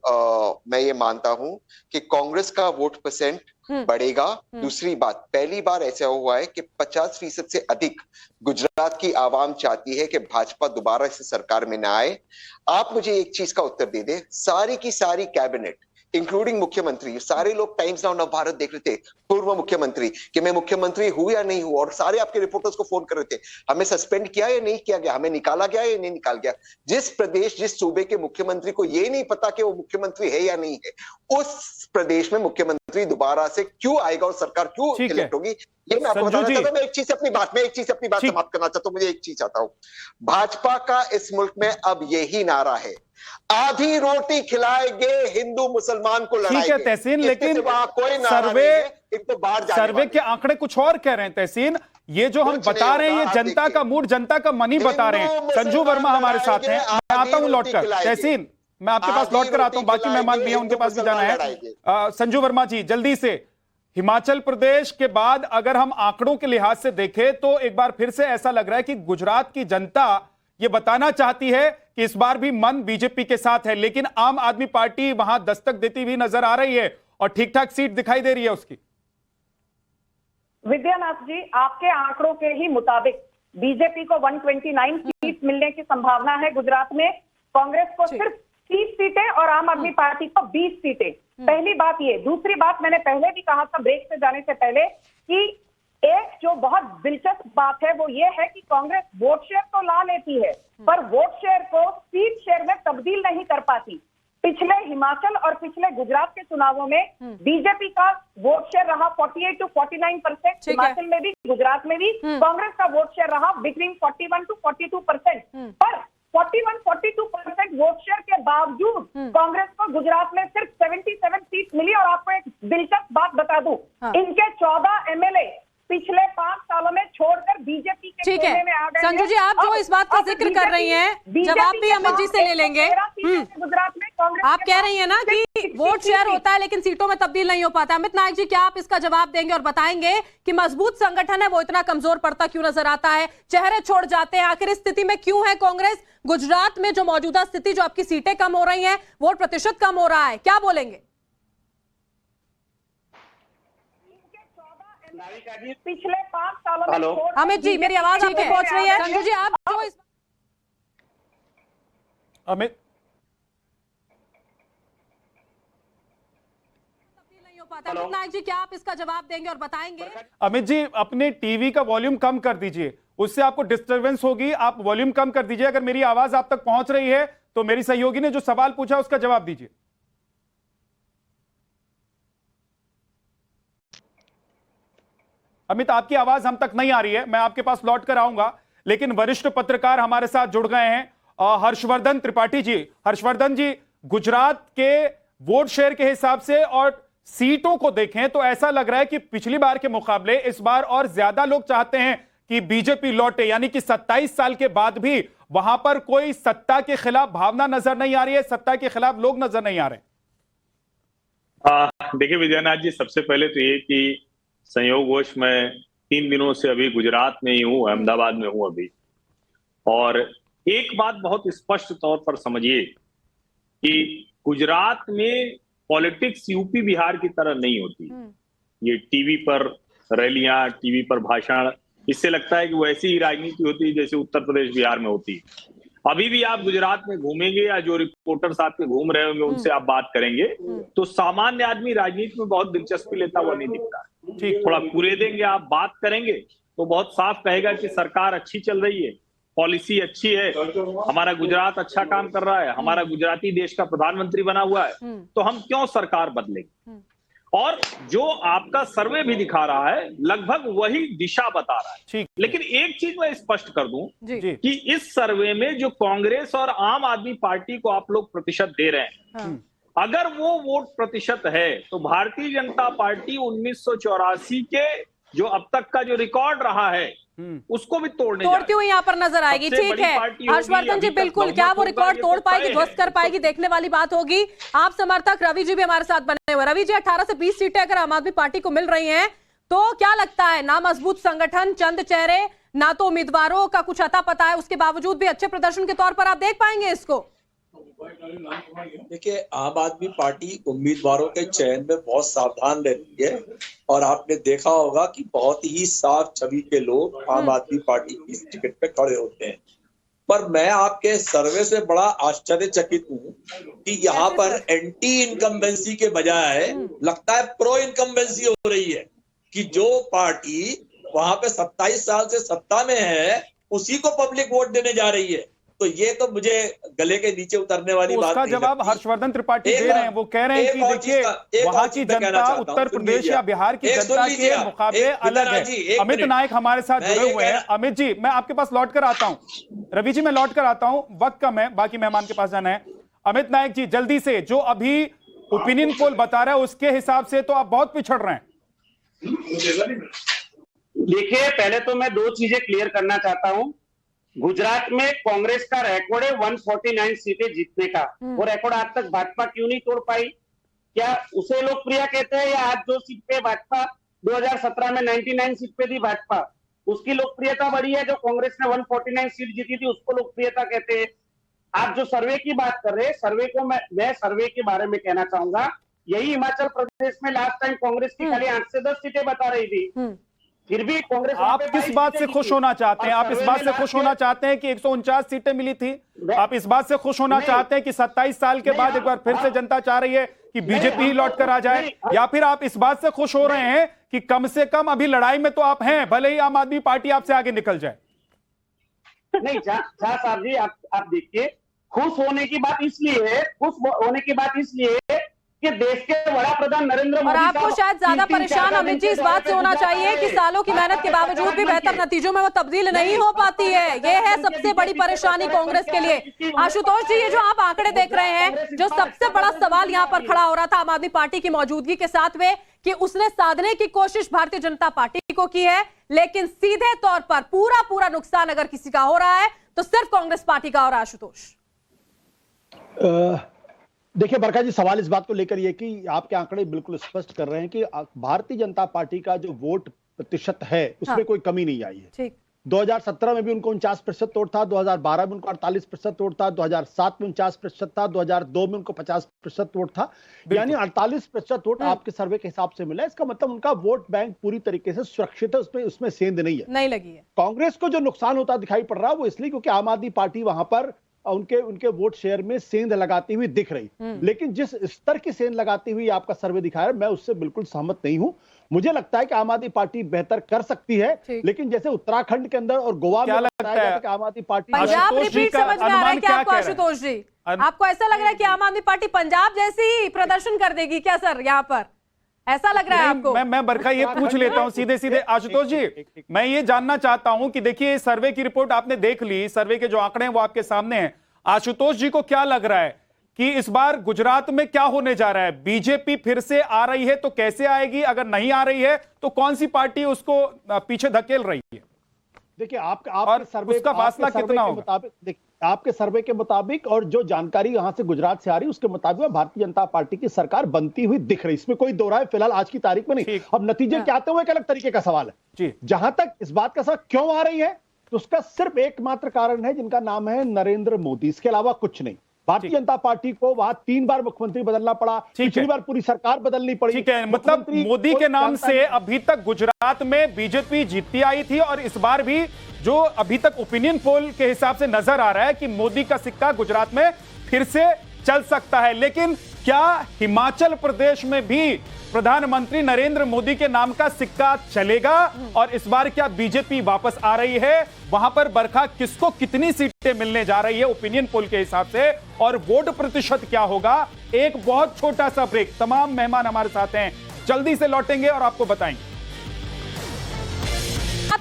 मैं ये मानता हूं कि कांग्रेस का वोट परसेंट बढ़ेगा। दूसरी बात, पहली बार ऐसा हुआ है कि 50% से अधिक गुजरात की आवाम चाहती है कि भाजपा दोबारा इस सरकार में ना आए। आप मुझे एक चीज का उत्तर दे दे, सारी की सारी कैबिनेट इंक्लूडिंग मुख्यमंत्री, सारे लोग टाइम्स नाउ नवभारत देख रहे थे, पूर्व मुख्यमंत्री कि मैं मुख्यमंत्री हूं या नहीं हूं, और सारे आपके रिपोर्टर्स को फोन कर रहे थे हमें सस्पेंड किया या नहीं किया गया, हमें निकाला गया या नहीं निकाल गया। जिस प्रदेश, जिस सूबे के मुख्यमंत्री को ये नहीं पता कि वो मुख्यमंत्री है या नहीं है, उस प्रदेश में मुख्यमंत्री दोबारा से क्यों आएगा और सरकार क्यों इलेक्ट होगी, ये मैं आपको बताना चाहता हूं। मैं एक चीज अपनी बात समाप्त करना चाहता हूं। मुझे एक चीज चाहता हूं, भाजपा का इस मुल्क में अब यही नारा है, आधी रोटी खिलाएंगे हिंदू मुसलमान को लड़ाएंगे। ठीक है तहसीन, लेकिन कोई सर्वे के आंकड़े कुछ और कह रहे हैं तहसीन। ये जो हम बता रहे हैं ये जनता का मूड, जनता का मन ही बता रहे हैं। संजू वर्मा हमारे साथ हैं, मैं आता हूं लौटकर। तहसीन, मैं आपके पास लौट कर आता हूं, बाकी मेहमान भी हैं, उनके पास भी जाना है। संजू वर्मा जी, जल्दी से, हिमाचल प्रदेश के बाद अगर हम आंकड़ों के लिहाज से देखें तो एक बार फिर से ऐसा लग रहा है कि गुजरात की जनता ये बताना चाहती है कि इस बार भी मन बीजेपी के साथ है, लेकिन आम आदमी पार्टी वहां दस्तक देती हुई नजर आ रही है और ठीक ठाक सीट दिखाई दे रही है उसकी। विद्यानाथ जी, आपके आंकड़ों के ही मुताबिक बीजेपी को 129 सीट मिलने की संभावना है गुजरात में, कांग्रेस को सिर्फ 30 सीटें और आम आदमी पार्टी को 20 सीटें। पहली बात ये। दूसरी बात, मैंने पहले भी कहा था ब्रेक से जाने से पहले कि एक जो बहुत दिलचस्प बात है वो ये है कि कांग्रेस वोट शेयर तो ला लेती है पर वोट शेयर को सीट शेयर में तब्दील नहीं कर पाती। पिछले हिमाचल और पिछले गुजरात के चुनावों में बीजेपी का वोट शेयर रहा 48 to 49%, हिमाचल में भी गुजरात में भी कांग्रेस का वोट शेयर रहा बिटवीन 41 to 42%। पर 41-42% वोट शेयर के बावजूद कांग्रेस को गुजरात में सिर्फ 77 सीट मिली। और आपको एक दिलचस्प बात बता दूं, इनके 14 एमएलए पिछले 5 सालों में छोड़कर बीजेपी के खेमे में आ गए। संजू जी, आप जो इस बात का जिक्र कर रही हैं, जवाब भी अमित जी से ले लेंगे। गुजरात में कांग्रेस आप कह रही हैं ना कि वोट शेयर होता है लेकिन सीटों में तब्दील नहीं हो पाता। अमित नायक जी, क्या आप इसका जवाब देंगे और बताएंगे कि मजबूत संगठन है वो इतना कमजोर पड़ता क्यों नजर आता है, चेहरे छोड़ जाते हैं, आखिर इस स्थिति में क्यों है कांग्रेस? गुजरात में जो मौजूदा स्थिति, जो आपकी सीटें कम हो रही हैं, वोट प्रतिशत कम हो रहा है, क्या बोलेंगे? पिछले 5 सालों में अमित जी, मेरी आवाज आपको पहुंच रही है? संजू जी, आप जो इस अमित नायक जी, क्या आप इसका जवाब देंगे और बताएंगे? अमित जी, अपने टीवी का वॉल्यूम कम कर दीजिए, उससे आपको डिस्टरबेंस होगी। आप वॉल्यूम कम कर दीजिए। अगर मेरी आवाज आप तक पहुंच रही है तो मेरी सहयोगी ने जो सवाल पूछा उसका जवाब दीजिए। अमित, आपकी आवाज हम तक नहीं आ रही है, मैं आपके पास लौट कर आऊंगा, लेकिन वरिष्ठ पत्रकार हमारे साथ जुड़ गए हैं, हर्षवर्धन त्रिपाठी जी। हर्षवर्धन जी, गुजरात के वोट शेयर के हिसाब से और सीटों को देखें तो ऐसा लग रहा है कि पिछली बार के मुकाबले इस बार और ज्यादा लोग चाहते हैं कि बीजेपी लौटे, यानी कि 27 साल के बाद भी वहां पर कोई सत्ता के खिलाफ भावना नजर नहीं आ रही है, सत्ता के खिलाफ लोग नजर नहीं आ रहे। देखिए विद्यानाथ जी, सबसे पहले तो ये कि संयोगवश मैं 3 दिनों से अभी गुजरात में ही हूँ, अहमदाबाद में हूँ अभी, और एक बात बहुत स्पष्ट तौर पर समझिए कि गुजरात में पॉलिटिक्स यूपी बिहार की तरह नहीं होती। ये टीवी पर रैलियां, टीवी पर भाषण, इससे लगता है कि वैसी ही राजनीति होती है जैसे उत्तर प्रदेश बिहार में होती है। अभी भी आप गुजरात में घूमेंगे या जो रिपोर्टर्स आपके घूम रहे होंगे उनसे आप बात करेंगे तो सामान्य आदमी राजनीति में बहुत दिलचस्पी लेता हुआ नहीं दिखता। थोड़ा पूरे देंगे, आप बात करेंगे तो बहुत साफ कहेगा कि सरकार अच्छी चल रही है, पॉलिसी अच्छी है, हमारा गुजरात अच्छा काम कर रहा है, हमारा गुजराती देश का प्रधानमंत्री बना हुआ है, तो हम क्यों सरकार बदलेंगे। और जो आपका सर्वे भी दिखा रहा है लगभग वही दिशा बता रहा है। लेकिन एक चीज मैं स्पष्ट कर दूं कि इस सर्वे में जो कांग्रेस और आम आदमी पार्टी को आप लोग प्रतिशत दे रहे हैं, अगर वो वोट प्रतिशत है तो भारतीय जनता पार्टी 1984 के जो अब तक का जो रिकॉर्ड रहा है उसको भी तोड़ती हुई यहाँ पर नजर आएगी। ठीक है हर्षवर्धन जी, बिल्कुल, क्या वो रिकॉर्ड तोड़ पाएगी, ध्वस्त कर पाएगी, देखने वाली बात होगी। आप समर्थक रवि जी भी हमारे साथ बने हुए। रवि जी, 18 से 20 सीटें अगर आम आदमी पार्टी को मिल रही हैं तो क्या लगता है, ना मजबूत संगठन, चंद चेहरे, ना तो उम्मीदवारों का कुछ अता पता है, उसके बावजूद भी अच्छे प्रदर्शन के तौर पर आप देख पाएंगे इसको? देखिए, आम आदमी पार्टी उम्मीदवारों के चयन में बहुत सावधान रहती है और आपने देखा होगा कि बहुत ही साफ छवि के लोग आम आदमी पार्टी की टिकट पे खड़े होते हैं। पर मैं आपके सर्वे से बड़ा आश्चर्यचकित हूँ कि यहाँ पर एंटी इनकम्बेंसी के बजाय लगता है प्रो इनकम्बेंसी हो रही है कि जो पार्टी वहां पे 27 साल से सत्ता में है उसी को पब्लिक वोट देने जा रही है। तो ये तो मुझे गले के नीचे उतरने वाली बात नहीं। उसका जवाब हर्षवर्धन त्रिपाठी दे रहे हैं। वो कह रहे हैं कि देखिए वहां की जनता उत्तर प्रदेश या बिहार की जनता के मुकाबले अलग है। अमित नायक हमारे साथ जुड़े हुए हैं। अमित जी, मैं आपके पास लौट कर आता हूँ। रवि जी, मैं लौट कर आता हूँ, वक्त कम है, बाकी मेहमान के पास जाना है। अमित नायक जी, जल्दी से, जो अभी ओपिनियन पोल बता रहा है उसके हिसाब से तो आप बहुत पिछड़ रहे हैं। देखिए, पहले तो मैं 2 चीजें क्लियर करना चाहता हूं गुजरात में कांग्रेस का रिकॉर्ड है 149 सीटें जीतने का। वो रिकॉर्ड आज तक भाजपा क्यों नहीं तोड़ पाई? क्या उसे लोकप्रिय कहते हैं, या आज जो सीट पे भाजपा 2017 में 99 सीट पे थी भाजपा, उसकी लोकप्रियता बढ़ी है? जो कांग्रेस ने 149 सीट जीती थी उसको लोकप्रियता कहते हैं? आप जो सर्वे की बात कर रहे हैं, सर्वे को मैं सर्वे के बारे में कहना चाहूंगा। यही हिमाचल प्रदेश में लास्ट टाइम कांग्रेस की खाली 8 से 10 सीटें बता रही थी, फिर भी कांग्रेस। आप किस बात से खुश होना चाहते हैं? आप इस बात से खुश होना चाहते हैं कि 149 सीटें मिली थी? आप इस बात से खुश होना चाहते हैं कि 27 साल के बाद एक बार फिर से जनता चाह रही है कि बीजेपी ही लौट कर आ जाए? या फिर आप इस बात से खुश हो रहे हैं कि कम से कम अभी लड़ाई में तो आप हैं, भले ही आम आदमी पार्टी आपसे आगे निकल जाए? नहीं, झा साहब जी, आप देखिए, खुश होने की बात इसलिए है, खुश होने की बात इसलिए है कि देश के बड़ा प्रधान नरेंद्र मोदी, और आपको शायद ज्यादा परेशान अमित जी इस बात से होना चाहिए कि सालों की मेहनत के बावजूद भी बेहतर नतीजों में वो तब्दील नहीं हो पाती है। ये है सबसे बड़ी परेशानी कांग्रेस के लिए। आशुतोष जी, ये जो आप आंकड़े देख रहे हैं, जो सबसे बड़ा सवाल यहाँ पर खड़ा हो रहा था आम आदमी पार्टी की मौजूदगी के साथ में, कि उसने साधने की कोशिश भारतीय जनता पार्टी को की है, लेकिन सीधे तौर पर पूरा नुकसान अगर किसी का हो रहा है तो सिर्फ कांग्रेस पार्टी का हो रहा है। आशुतोष, देखिए बरखा जी, सवाल इस बात को लेकर ये कि आपके आंकड़े बिल्कुल स्पष्ट कर रहे हैं कि भारतीय जनता पार्टी का जो वोट प्रतिशत है उसमें कोई कमी नहीं आई है। ठीक। 2017 में भी उनको 49% वोट था, 2012 में उनको 48% वोट था, 2007 में 49% था, 2002 में उनको 50% वोट था, यानी 48% वोट आपके सर्वे के हिसाब से मिला। इसका मतलब उनका वोट बैंक पूरी तरीके से सुरक्षित है, उसमें सेंध नहीं है, नहीं लगी है। कांग्रेस को जो नुकसान होता दिखाई पड़ रहा है वो इसलिए क्योंकि आम आदमी पार्टी वहां पर उनके वोट शेयर में सेंध लगाती हुई दिख रही, लेकिन जिस स्तर की सेंध लगाती हुई आपका सर्वे दिखा रहा है, मैं उससे बिल्कुल सहमत नहीं हूं। मुझे लगता है कि आम आदमी पार्टी बेहतर कर सकती है, लेकिन जैसे उत्तराखंड के अंदर और गोवा में लगता है कि आम आदमी पार्टी पंजाब रिपीट समझ में आ रहा है क्या आपको? आशुतोष जी, आपको ऐसा लग रहा है कि आम आदमी पार्टी पंजाब जैसी ही प्रदर्शन कर देगी क्या सर? यहाँ पर ऐसा लग रहा है आपको? मैं बरखा ये पूछ लेता हूं सीधे आशुतोष जी, मैं ये जानना चाहता हूं कि देखिए सर्वे की रिपोर्ट आपने देख ली, सर्वे के जो आंकड़े हैं वो आपके सामने हैं। आशुतोष जी को क्या लग रहा है कि इस बार गुजरात में क्या होने जा रहा है? बीजेपी फिर से आ रही है तो कैसे आएगी? अगर नहीं आ रही है तो कौन सी पार्टी उसको पीछे धकेल रही है? देखिए आपके सर्वे उसका फासला कितना होगा? आपके सर्वे के मुताबिक और जो जानकारी यहां से गुजरात से आ रही है उसके मुताबिक भारतीय जनता पार्टी की सरकार बनती हुई दिख रही, इसमें कोई दो राय फिलहाल आज की तारीख में नहीं। अब नतीजे क्या आते हुए एक अलग तरीके का सवाल है। जहां तक इस बात का सवाल क्यों आ रही है, तो उसका सिर्फ एकमात्र कारण है जिनका नाम है नरेंद्र मोदी, इसके अलावा कुछ नहीं। भारतीय जनता पार्टी को वहां 3 बार मुख्यमंत्री बदलना पड़ा, पिछली बार पूरी सरकार बदलनी पड़ी। ठीक है, मतलब मोदी के नाम से अभी तक गुजरात में बीजेपी जीतती आई थी, और इस बार भी जो अभी तक ओपिनियन पोल के हिसाब से नजर आ रहा है कि मोदी का सिक्का गुजरात में फिर से चल सकता है। लेकिन क्या हिमाचल प्रदेश में भी प्रधानमंत्री नरेंद्र मोदी के नाम का सिक्का चलेगा? और इस बार क्या बीजेपी वापस आ रही है? वहां पर बरखा किसको कितनी सीटें मिलने जा रही है ओपिनियन पोल के हिसाब से, और वोट प्रतिशत क्या होगा? एक बहुत छोटा सा ब्रेक, तमाम मेहमान हमारे साथ हैं, जल्दी से लौटेंगे और आपको बताएंगे।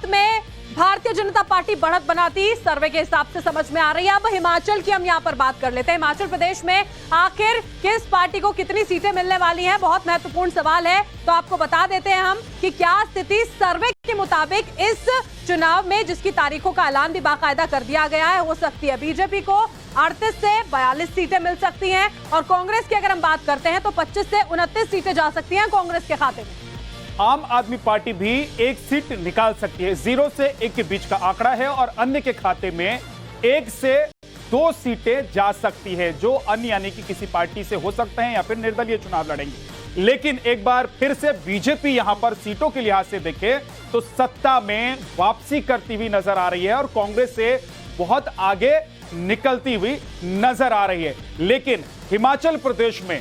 में भारतीय जनता पार्टी बढ़त बनाती सर्वे के हिसाब से समझ में आ रही है। अब हिमाचल की हम यहाँ पर बात कर लेते हैं। हिमाचल प्रदेश में आखिर किस पार्टी को कितनी सीटें मिलने वाली हैं, बहुत महत्वपूर्ण सवाल है। तो आपको बता देते हैं हम कि क्या स्थिति सर्वे के मुताबिक इस चुनाव में, जिसकी तारीखों का ऐलान भी बाकायदा कर दिया गया है, हो सकती है बीजेपी को 38 से 42 सीटें मिल सकती हैं, और कांग्रेस की अगर हम बात करते हैं तो 25 से 29 सीटें जा सकती हैं कांग्रेस के खाते में। आम आदमी पार्टी भी 1 सीट निकाल सकती है, 0 से 1 के बीच का आंकड़ा है, और अन्य के खाते में 1 से 2 सीटें जा सकती है, जो अन्य यानी कि किसी पार्टी से हो सकते हैं या फिर निर्दलीय चुनाव लड़ेंगे। लेकिन एक बार फिर से बीजेपी यहां पर सीटों के लिहाज से देखे तो सत्ता में वापसी करती हुई नजर आ रही है और कांग्रेस से बहुत आगे निकलती हुई नजर आ रही है। लेकिन हिमाचल प्रदेश में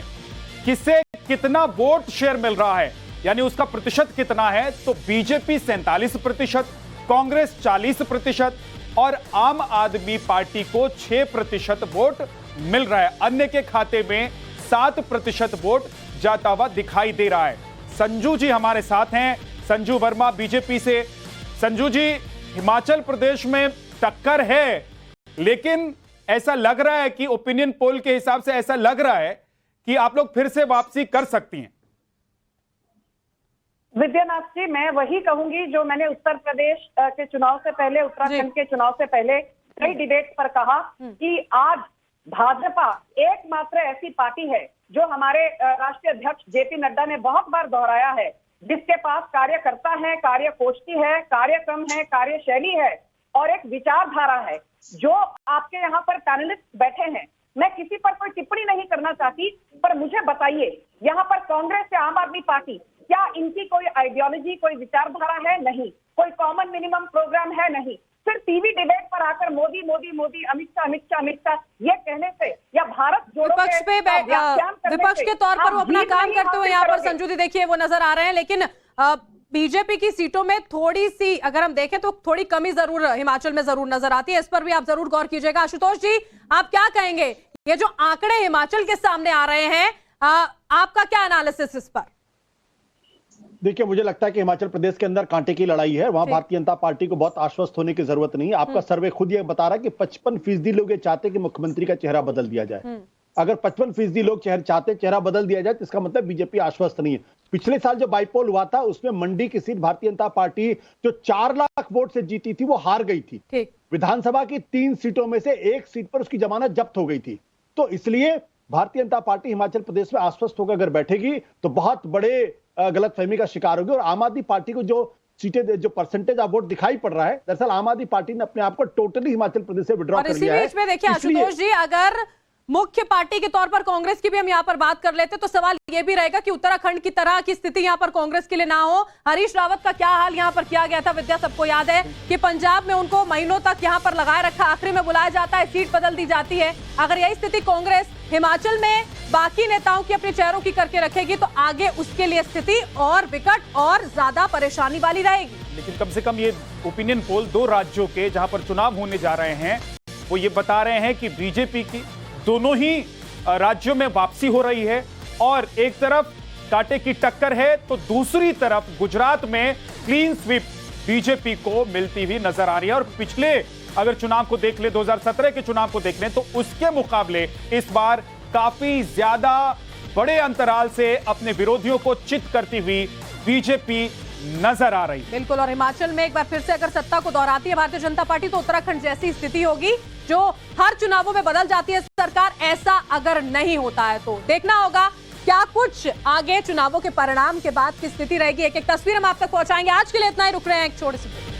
किसे कितना वोट शेयर मिल रहा है, यानी उसका प्रतिशत कितना है, तो बीजेपी 47%, कांग्रेस 40% और आम आदमी पार्टी को 6% वोट मिल रहा है। अन्य के खाते में 7% वोट जाता हुआ दिखाई दे रहा है। संजू जी हमारे साथ हैं, संजू वर्मा बीजेपी से। संजू जी, हिमाचल प्रदेश में टक्कर है, लेकिन ऐसा लग रहा है कि ओपिनियन पोल के हिसाब से ऐसा लग रहा है कि आप लोग फिर से वापसी कर सकती हैं। विद्यानाथ जी, मैं वही कहूंगी जो मैंने उत्तर प्रदेश के चुनाव से पहले, उत्तराखंड के चुनाव से पहले कई डिबेट पर कहा कि आज भाजपा एकमात्र ऐसी पार्टी है जो हमारे राष्ट्रीय अध्यक्ष जेपी नड्डा ने बहुत बार दोहराया है, जिसके पास कार्यकर्ता है, कार्यकोष्ठी है, कार्यक्रम है, कार्यशैली है और एक विचारधारा है। जो आपके यहाँ पर पैनलिस्ट बैठे हैं, मैं किसी पर कोई टिप्पणी नहीं करना चाहती, पर मुझे बताइए यहाँ पर कांग्रेस या आम आदमी पार्टी, क्या इनकी कोई आइडियोलॉजी, कोई विचारधारा है? नहीं। कोई कॉमन मिनिमम प्रोग्राम है? नहीं। फिर टीवी डिबेट पर आकर मोदी मोदी मोदी, अमित शाह अमित शाह अमित शाह ये कहने से या भारत जोड़ो विपक्ष पे विपक्ष के तौर पर वो अपना काम करते हुए यहाँ पर संजू देखिए वो नजर आ रहे हैं, लेकिन बीजेपी की सीटों में थोड़ी सी अगर हम देखें तो थोड़ी कमी जरूर हिमाचल में जरूर नजर आती है। इस पर भी आप जरूर गौर कीजिएगा। आशुतोष जी, आप क्या कहेंगे? ये जो आंकड़े हिमाचल के सामने आ रहे हैं, आपका क्या एनालिसिस इस पर? देखिए, मुझे लगता है कि हिमाचल प्रदेश के अंदर कांटे की लड़ाई है। वहां भारतीय जनता पार्टी को बहुत आश्वस्त होने की जरूरत नहीं है। आपका सर्वे खुद ये बता रहा है कि 55% लोग ये चाहते हैं कि मुख्यमंत्री का चेहरा बदल दिया जाए। अगर 55% लोग चाहते चेहरा बदल दिया जाए तो इसका मतलब बीजेपी आश्वस्त नहीं है। पिछले साल जो बाईपोल हुआ था उसमें मंडी की सीट भारतीय जनता पार्टी जो 4 लाख वोट से जीती थी वो हार गई थी। विधानसभा की 3 सीटों में से 1 सीट पर उसकी जमानत जब्त हो गई थी। तो इसलिए भारतीय जनता पार्टी हिमाचल प्रदेश में आश्वस्त होकर अगर बैठेगी तो बहुत बड़े गलतफहमी का शिकार होगी। और आम आदमी पार्टी को जो सीटें, जो परसेंटेज ऑफ वोट दिखाई पड़ रहा है, दरअसल आम आदमी पार्टी ने अपने आप को टोटली हिमाचल प्रदेश से विड्रॉ कर लिया है। इसमें देखिए आशुतोष जी, अगर मुख्य पार्टी के तौर पर कांग्रेस की भी हम यहाँ पर बात कर लेते तो सवाल ये भी रहेगा कि उत्तराखंड की तरह की स्थिति यहाँ पर कांग्रेस के लिए ना हो। हरीश रावत का क्या हाल यहाँ पर किया गया था, विद्या सबको याद है कि पंजाब में उनको महीनों तक यहाँ पर लगाए रखा, आखिरी में बुलाया जाता है, सीट बदल दी जाती है। अगर यही स्थिति कांग्रेस हिमाचल में बाकी नेताओं की अपने चेहरों की करके रखेगी तो आगे उसके लिए स्थिति और विकट और ज्यादा परेशानी वाली रहेगी। लेकिन कम से कम ये ओपिनियन पोल 2 राज्यों के जहां पर चुनाव होने जा रहे हैं वो ये बता रहे हैं कि बीजेपी की दोनों ही राज्यों में वापसी हो रही है और एक तरफ कांटे की टक्कर है तो दूसरी तरफ गुजरात में क्लीन स्वीप बीजेपी को मिलती हुई नजर आ रही है। और पिछले अगर चुनाव को देख ले, 2017 के चुनाव को देख ले तो उसके मुकाबले इस बार काफी ज्यादा बड़े अंतराल से अपने विरोधियों को चित करती हुई बीजेपी नजर आ रही। बिल्कुल, और हिमाचल में एक बार फिर से अगर सत्ता को दोहराती है भारतीय जनता पार्टी तो उत्तराखंड जैसी स्थिति होगी जो हर चुनावों में बदल जाती है सरकार। ऐसा अगर नहीं होता है तो देखना होगा क्या कुछ आगे चुनावों के परिणाम के बाद की स्थिति रहेगी। एक एक तस्वीर हम आप तक पहुंचाएंगे। आज के लिए इतना ही, रुक रहे हैं एक छोटे से।